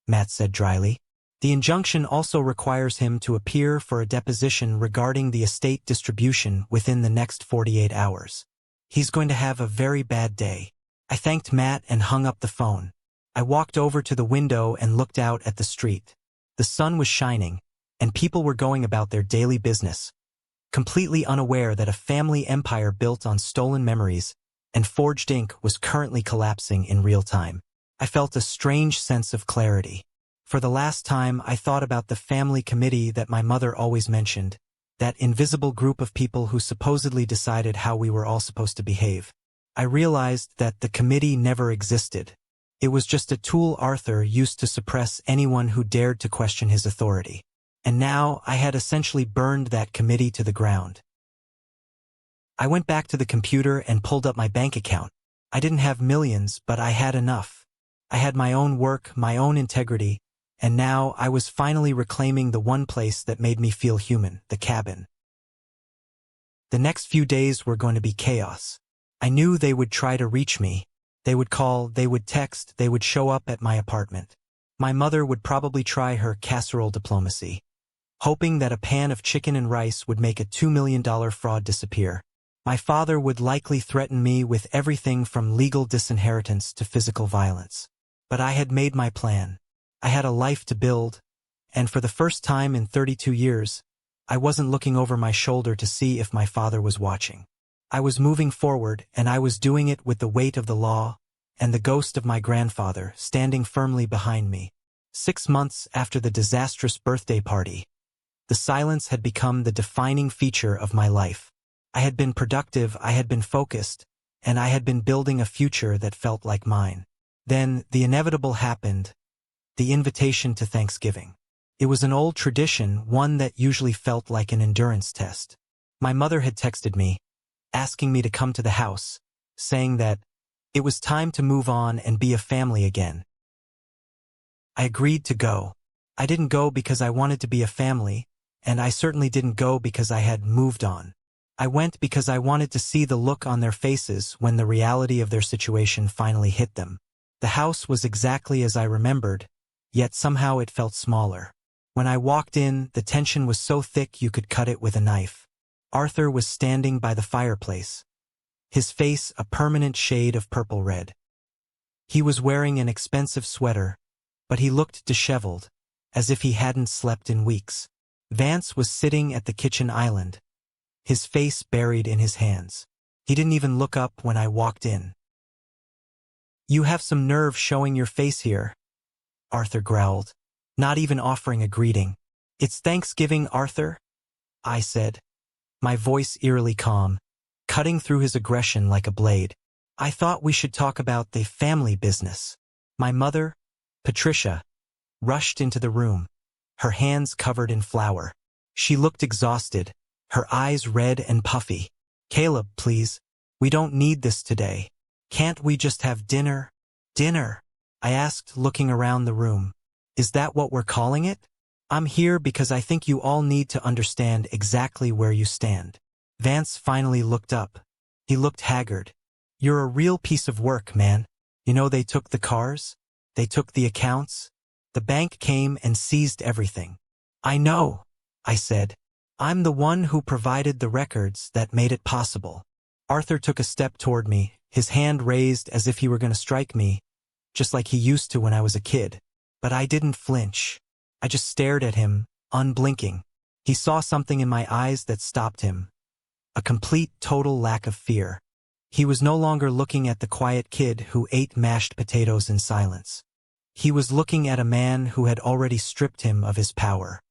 Matt said dryly. "The injunction also requires him to appear for a deposition regarding the estate distribution within the next 48 hours. He's going to have a very bad day." I thanked Matt and hung up the phone. I walked over to the window and looked out at the street. The sun was shining, and people were going about their daily business, completely unaware that a family empire built on stolen memories and forged ink was currently collapsing in real time. I felt a strange sense of clarity. For the last time, I thought about the family committee that my mother always mentioned, that invisible group of people who supposedly decided how we were all supposed to behave. I realized that the committee never existed. It was just a tool Arthur used to suppress anyone who dared to question his authority. And now I had essentially burned that committee to the ground. I went back to the computer and pulled up my bank account. I didn't have millions, but I had enough. I had my own work, my own integrity, and now I was finally reclaiming the one place that made me feel human, the cabin. The next few days were going to be chaos. I knew they would try to reach me. They would call, they would text, they would show up at my apartment. My mother would probably try her casserole diplomacy, hoping that a pan of chicken and rice would make a $2 million fraud disappear. My father would likely threaten me with everything from legal disinheritance to physical violence. But I had made my plan. I had a life to build, and for the first time in 32 years, I wasn't looking over my shoulder to see if my father was watching. I was moving forward, and I was doing it with the weight of the law and the ghost of my grandfather standing firmly behind me. 6 months after the disastrous birthday party, the silence had become the defining feature of my life. I had been productive, I had been focused, and I had been building a future that felt like mine. Then the inevitable happened, the invitation to Thanksgiving. It was an old tradition, one that usually felt like an endurance test. My mother had texted me, asking me to come to the house, saying that it was time to move on and be a family again. I agreed to go. I didn't go because I wanted to be a family, and I certainly didn't go because I had moved on. I went because I wanted to see the look on their faces when the reality of their situation finally hit them. The house was exactly as I remembered, yet somehow it felt smaller. When I walked in, the tension was so thick you could cut it with a knife. Arthur was standing by the fireplace, his face a permanent shade of purple-red. He was wearing an expensive sweater, but he looked disheveled, as if he hadn't slept in weeks. Vance was sitting at the kitchen island, his face buried in his hands. He didn't even look up when I walked in. "You have some nerve showing your face here," Arthur growled, not even offering a greeting. "It's Thanksgiving, Arthur," I said, my voice eerily calm, cutting through his aggression like a blade. "I thought we should talk about the family business." My mother, Patricia, rushed into the room, her hands covered in flour. She looked exhausted, her eyes red and puffy. "Caleb, please, we don't need this today. Can't we just have dinner?" "Dinner?" I asked, looking around the room. "Is that what we're calling it? I'm here because I think you all need to understand exactly where you stand." Vance finally looked up. He looked haggard. "You're a real piece of work, man. You know they took the cars? They took the accounts? The bank came and seized everything." "I know," I said. "I'm the one who provided the records that made it possible." Arthur took a step toward me, his hand raised as if he were going to strike me, just like he used to when I was a kid. But I didn't flinch. I just stared at him, unblinking. He saw something in my eyes that stopped him. A complete, total lack of fear. He was no longer looking at the quiet kid who ate mashed potatoes in silence. He was looking at a man who had already stripped him of his power.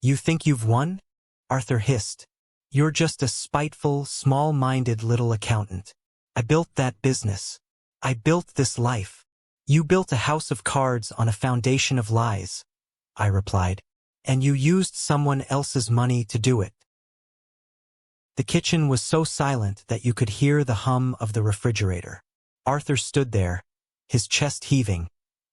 "You think you've won?" Arthur hissed. "You're just a spiteful, small-minded little accountant. I built that business. I built this life. You built a house of cards on a foundation of lies," I replied. "And you used someone else's money to do it." The kitchen was so silent that you could hear the hum of the refrigerator. Arthur stood there, his chest heaving,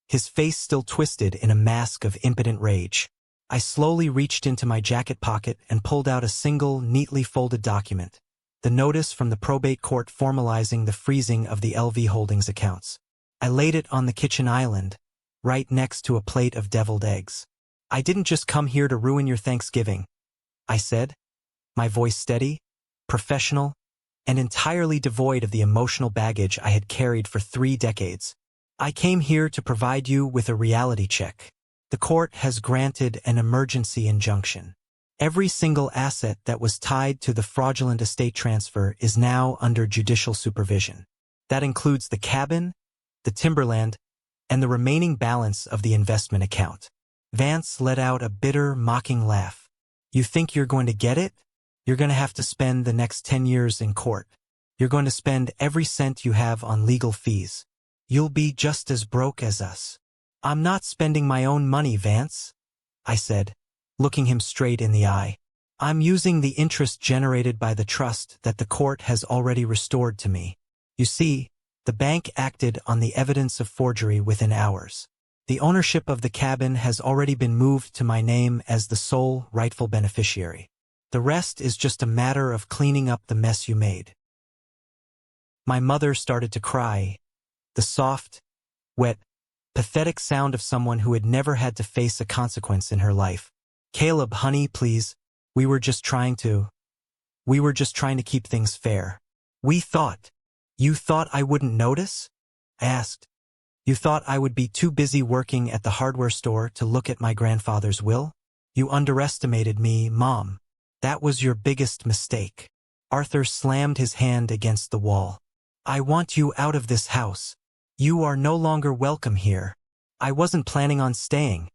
his face still twisted in a mask of impotent rage. I slowly reached into my jacket pocket and pulled out a single, neatly folded document, the notice from the probate court formalizing the freezing of the LV Holdings accounts. I laid it on the kitchen island, right next to a plate of deviled eggs. "I didn't just come here to ruin your Thanksgiving," I said, my voice steady, professional, and entirely devoid of the emotional baggage I had carried for 3 decades. "I came here to provide you with a reality check. The court has granted an emergency injunction. Every single asset that was tied to the fraudulent estate transfer is now under judicial supervision. That includes the cabin, the timberland, and the remaining balance of the investment account." Vance let out a bitter, mocking laugh. "You think you're going to get it? You're going to have to spend the next 10 years in court. You're going to spend every cent you have on legal fees. You'll be just as broke as us." "I'm not spending my own money, Vance," I said, looking him straight in the eye. "I'm using the interest generated by the trust that the court has already restored to me. You see, the bank acted on the evidence of forgery within hours. The ownership of the cabin has already been moved to my name as the sole rightful beneficiary. The rest is just a matter of cleaning up the mess you made." My mother started to cry, the soft, wet, pathetic sound of someone who had never had to face a consequence in her life. "Caleb, honey, please, we were just trying to keep things fair. You thought I wouldn't notice?" I asked. "You thought I would be too busy working at the hardware store to look at my grandfather's will? You underestimated me, Mom. That was your biggest mistake." Arthur slammed his hand against the wall. "I want you out of this house. You are no longer welcome here." "I wasn't planning on staying,"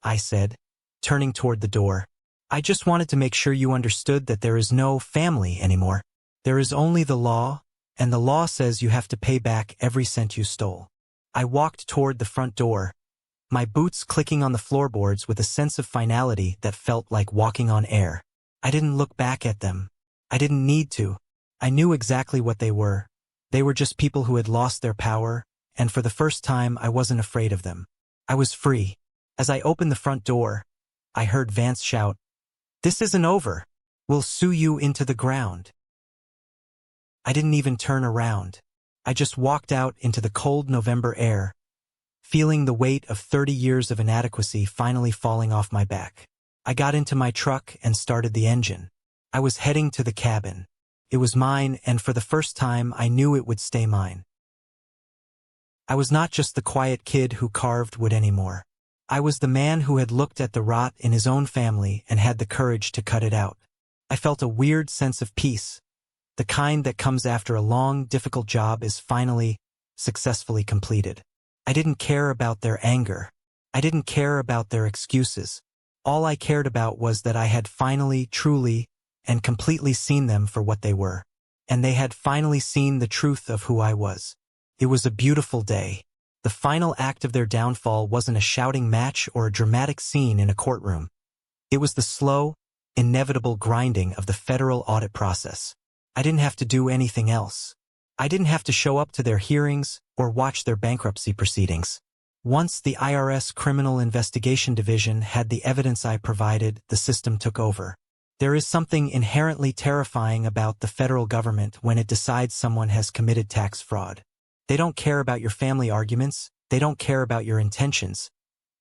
I said, turning toward the door. "I just wanted to make sure you understood that there is no family anymore. There is only the law, and the law says you have to pay back every cent you stole." I walked toward the front door, my boots clicking on the floorboards with a sense of finality that felt like walking on air. I didn't look back at them. I didn't need to. I knew exactly what they were. They were just people who had lost their power, and for the first time I wasn't afraid of them. I was free. As I opened the front door, I heard Vance shout, "This isn't over. We'll sue you into the ground." I didn't even turn around. I just walked out into the cold November air, feeling the weight of 30 years of inadequacy finally falling off my back. I got into my truck and started the engine. I was heading to the cabin. It was mine, and for the first time I knew it would stay mine. I was not just the quiet kid who carved wood anymore. I was the man who had looked at the rot in his own family and had the courage to cut it out. I felt a weird sense of peace, the kind that comes after a long, difficult job is finally, successfully completed. I didn't care about their anger. I didn't care about their excuses. All I cared about was that I had finally, truly, and completely seen them for what they were. And they had finally seen the truth of who I was. It was a beautiful day. The final act of their downfall wasn't a shouting match or a dramatic scene in a courtroom. It was the slow, inevitable grinding of the federal audit process. I didn't have to do anything else. I didn't have to show up to their hearings or watch their bankruptcy proceedings. Once the IRS Criminal Investigation Division had the evidence I provided, the system took over. There is something inherently terrifying about the federal government when it decides someone has committed tax fraud. They don't care about your family arguments, they don't care about your intentions,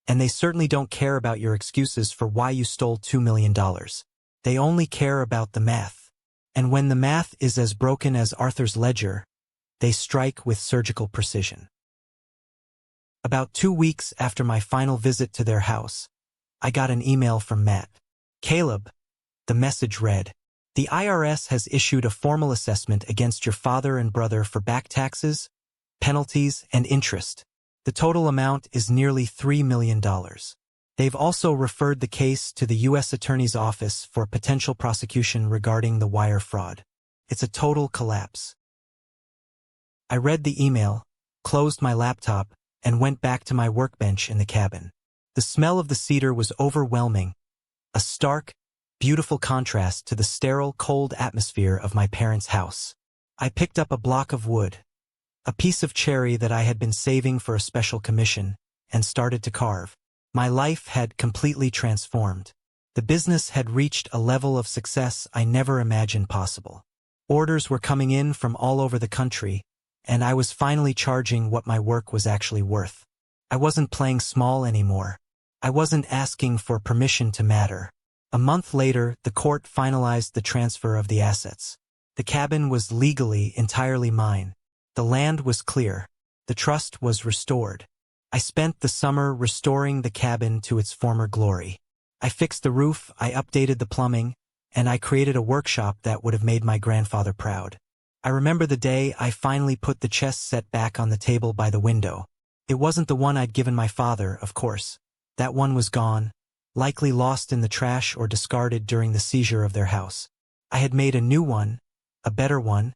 and they certainly don't care about your excuses for why you stole $2 million. They only care about the math. And when the math is as broken as Arthur's ledger, they strike with surgical precision. About 2 weeks after my final visit to their house, I got an email from Matt. "Caleb," the message read, "the IRS has issued a formal assessment against your father and brother for back taxes, penalties, and interest. The total amount is nearly $3 million. They've also referred the case to the U.S. Attorney's Office for potential prosecution regarding the wire fraud. It's a total collapse." I read the email, closed my laptop, and went back to my workbench in the cabin. The smell of the cedar was overwhelming, a stark, beautiful contrast to the sterile, cold atmosphere of my parents' house. I picked up a block of wood, a piece of cherry that I had been saving for a special commission, and started to carve. My life had completely transformed. The business had reached a level of success I never imagined possible. Orders were coming in from all over the country, and I was finally charging what my work was actually worth. I wasn't playing small anymore. I wasn't asking for permission to matter. A month later, the court finalized the transfer of the assets. The cabin was legally entirely mine. The land was clear. The trust was restored. I spent the summer restoring the cabin to its former glory. I fixed the roof, I updated the plumbing, and I created a workshop that would have made my grandfather proud. I remember the day I finally put the chess set back on the table by the window. It wasn't the one I'd given my father, of course. That one was gone, likely lost in the trash or discarded during the seizure of their house. I had made a new one, a better one,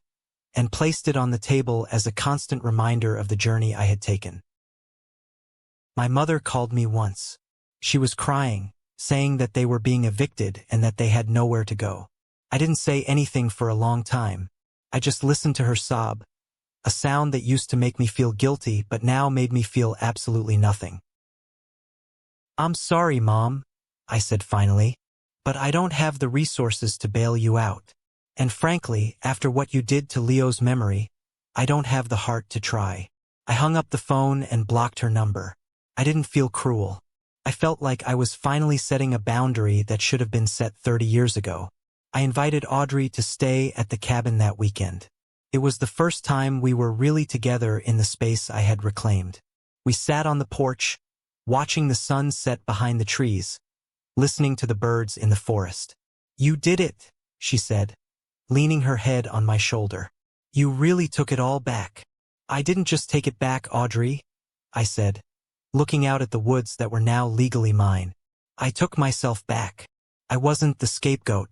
and placed it on the table as a constant reminder of the journey I had taken. My mother called me once. She was crying, saying that they were being evicted and that they had nowhere to go. I didn't say anything for a long time. I just listened to her sob, a sound that used to make me feel guilty but now made me feel absolutely nothing. "I'm sorry, Mom," I said finally, "but I don't have the resources to bail you out. And frankly, after what you did to Leo's memory, I don't have the heart to try." I hung up the phone and blocked her number. I didn't feel cruel. I felt like I was finally setting a boundary that should have been set 30 years ago. I invited Audrey to stay at the cabin that weekend. It was the first time we were really together in the space I had reclaimed. We sat on the porch, watching the sun set behind the trees, listening to the birds in the forest. "You did it," she said, leaning her head on my shoulder. "You really took it all back." "I didn't just take it back, Audrey," I said, looking out at the woods that were now legally mine. "I took myself back. I wasn't the scapegoat.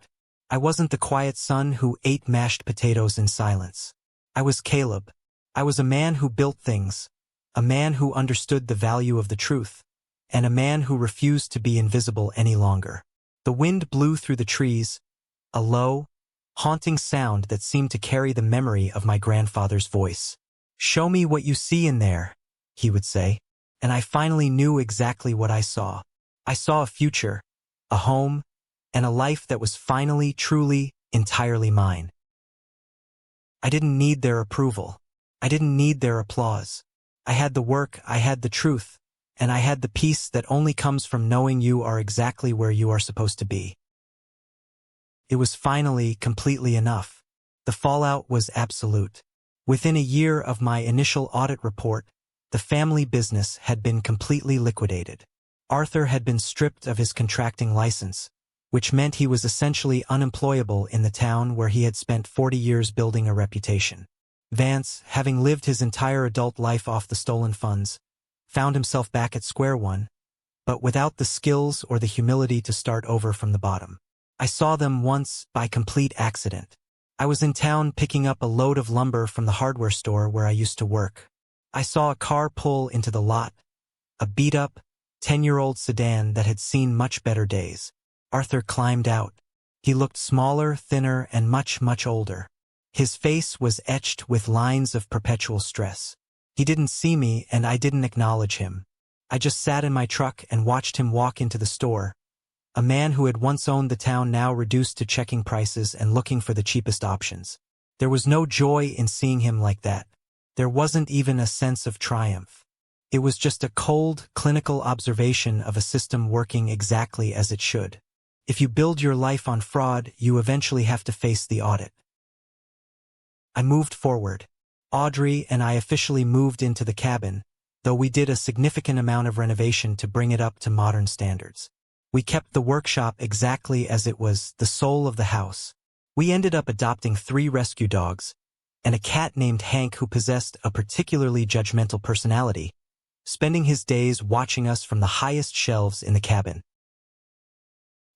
I wasn't the quiet son who ate mashed potatoes in silence. I was Caleb. I was a man who built things, a man who understood the value of the truth, and a man who refused to be invisible any longer." The wind blew through the trees, a low, haunting sound that seemed to carry the memory of my grandfather's voice. "Show me what you see in there," he would say. And I finally knew exactly what I saw. I saw a future, a home, and a life that was finally, truly, entirely mine. I didn't need their approval. I didn't need their applause. I had the work, I had the truth, and I had the peace that only comes from knowing you are exactly where you are supposed to be. It was finally completely enough. The fallout was absolute. Within a year of my initial audit report, the family business had been completely liquidated. Arthur had been stripped of his contracting license, which meant he was essentially unemployable in the town where he had spent 40 years building a reputation. Vance, having lived his entire adult life off the stolen funds, found himself back at square one, but without the skills or the humility to start over from the bottom. I saw them once by complete accident. I was in town picking up a load of lumber from the hardware store where I used to work. I saw a car pull into the lot, a beat-up, 10-year-old sedan that had seen much better days. Arthur climbed out. He looked smaller, thinner, and much, much older. His face was etched with lines of perpetual stress. He didn't see me, and I didn't acknowledge him. I just sat in my truck and watched him walk into the store. A man who had once owned the town now reduced to checking prices and looking for the cheapest options. There was no joy in seeing him like that. There wasn't even a sense of triumph. It was just a cold, clinical observation of a system working exactly as it should. If you build your life on fraud, you eventually have to face the audit. I moved forward. Audrey and I officially moved into the cabin, though we did a significant amount of renovation to bring it up to modern standards. We kept the workshop exactly as it was, the soul of the house. We ended up adopting 3 rescue dogs, and a cat named Hank who possessed a particularly judgmental personality, spending his days watching us from the highest shelves in the cabin.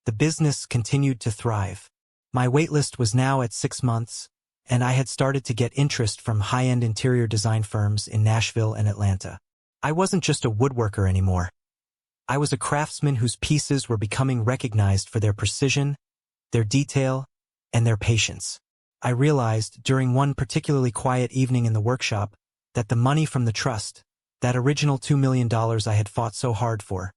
The business continued to thrive. My waitlist was now at 6 months, and I had started to get interest from high-end interior design firms in Nashville and Atlanta. I wasn't just a woodworker anymore. I was a craftsman whose pieces were becoming recognized for their precision, their detail, and their patience. I realized, during one particularly quiet evening in the workshop, that the money from the trust, that original $2 million I had fought so hard for,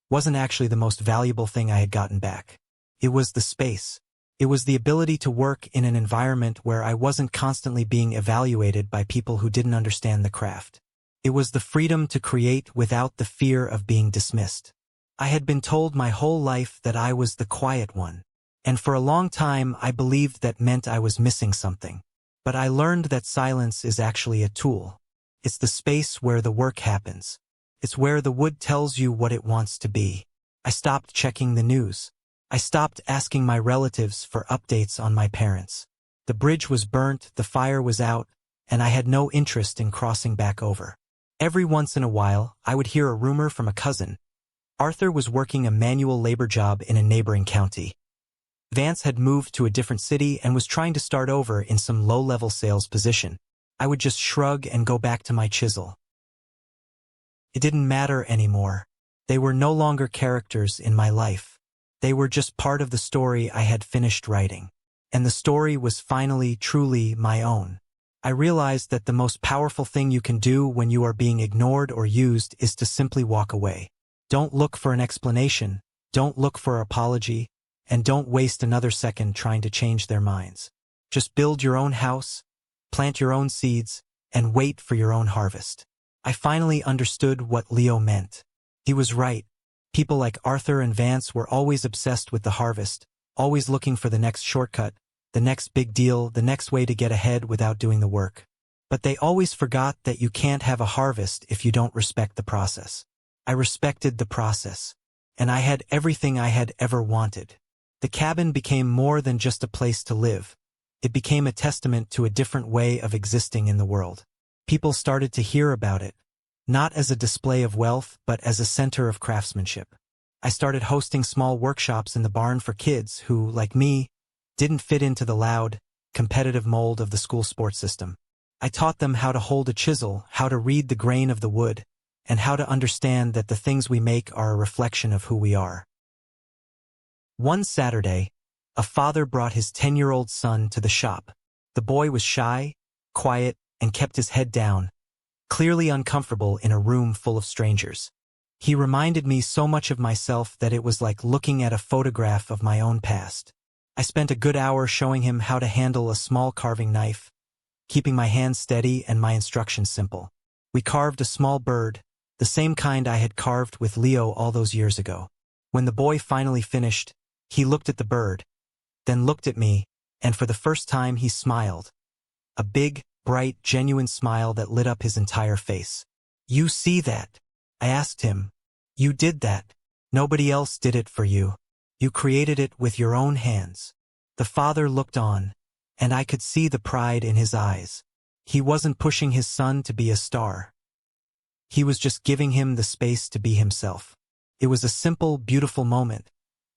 wasn't actually the most valuable thing I had gotten back. It was the space. It was the ability to work in an environment where I wasn't constantly being evaluated by people who didn't understand the craft. It was the freedom to create without the fear of being dismissed. I had been told my whole life that I was the quiet one, and for a long time I believed that meant I was missing something. But I learned that silence is actually a tool. It's the space where the work happens. It's where the wood tells you what it wants to be. I stopped checking the news. I stopped asking my relatives for updates on my parents. The bridge was burnt, the fire was out, and I had no interest in crossing back over. Every once in a while, I would hear a rumor from a cousin. Arthur was working a manual labor job in a neighboring county. Vance had moved to a different city and was trying to start over in some low-level sales position. I would just shrug and go back to my chisel. It didn't matter anymore. They were no longer characters in my life. They were just part of the story I had finished writing. And the story was finally, truly my own. I realized that the most powerful thing you can do when you are being ignored or used is to simply walk away. Don't look for an explanation, don't look for an apology, and don't waste another second trying to change their minds. Just build your own house, plant your own seeds, and wait for your own harvest. I finally understood what Leo meant. He was right. People like Arthur and Vance were always obsessed with the harvest, always looking for the next shortcut, the next big deal, the next way to get ahead without doing the work. But they always forgot that you can't have a harvest if you don't respect the process. I respected the process, and I had everything I had ever wanted. The cabin became more than just a place to live. It became a testament to a different way of existing in the world. People started to hear about it, not as a display of wealth, but as a center of craftsmanship. I started hosting small workshops in the barn for kids who, like me, didn't fit into the loud, competitive mold of the school sports system. I taught them how to hold a chisel, how to read the grain of the wood, and how to understand that the things we make are a reflection of who we are. One Saturday, A father brought his 10-year-old son to the shop. The boy was shy, quiet, and kept his head down, clearly uncomfortable in a room full of strangers. He reminded me so much of myself that it was like looking at a photograph of my own past. I spent a good hour showing him how to handle a small carving knife, keeping my hands steady and my instructions simple. We carved a small bird, the same kind I had carved with Leo all those years ago. When the boy finally finished, he looked at the bird, then looked at me, and for the first time he smiled. A big, bright, genuine smile that lit up his entire face. "You see that?" I asked him. "You did that. Nobody else did it for you. You created it with your own hands." The father looked on, and I could see the pride in his eyes. He wasn't pushing his son to be a star. He was just giving him the space to be himself. It was a simple, beautiful moment,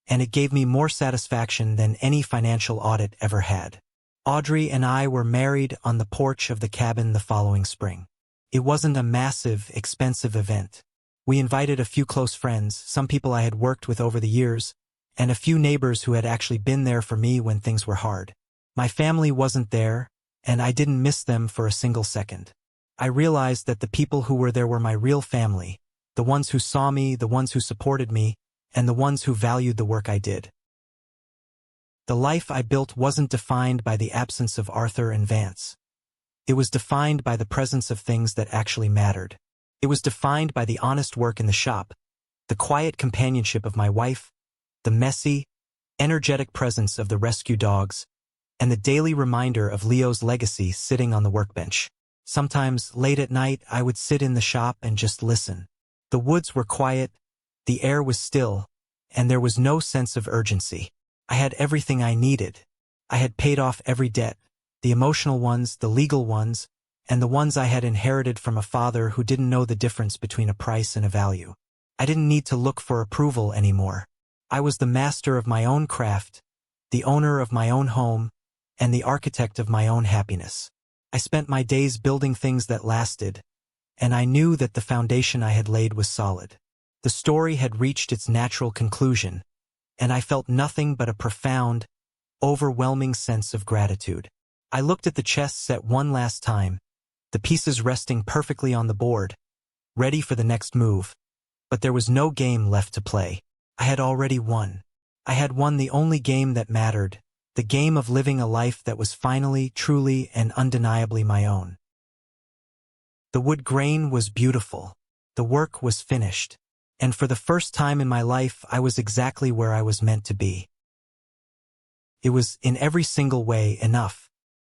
and it gave me more satisfaction than any financial audit ever had. Audrey and I were married on the porch of the cabin the following spring. It wasn't a massive, expensive event. We invited a few close friends, some people I had worked with over the years, and a few neighbors who had actually been there for me when things were hard. My family wasn't there, and I didn't miss them for a single second. I realized that the people who were there were my real family, the ones who saw me, the ones who supported me, and the ones who valued the work I did. The life I built wasn't defined by the absence of Arthur and Vance. It was defined by the presence of things that actually mattered. It was defined by the honest work in the shop, the quiet companionship of my wife, the messy, energetic presence of the rescue dogs, and the daily reminder of Leo's legacy sitting on the workbench. Sometimes, late at night, I would sit in the shop and just listen. The woods were quiet, the air was still, and there was no sense of urgency. I had everything I needed. I had paid off every debt, the emotional ones, the legal ones, and the ones I had inherited from a father who didn't know the difference between a price and a value. I didn't need to look for approval anymore. I was the master of my own craft, the owner of my own home, and the architect of my own happiness. I spent my days building things that lasted, and I knew that the foundation I had laid was solid. The story had reached its natural conclusion, and I felt nothing but a profound, overwhelming sense of gratitude. I looked at the chess set one last time, the pieces resting perfectly on the board, ready for the next move. But there was no game left to play. I had already won. I had won the only game that mattered, the game of living a life that was finally, truly, and undeniably my own. The wood grain was beautiful. The work was finished. And for the first time in my life, I was exactly where I was meant to be. It was, in every single way, enough.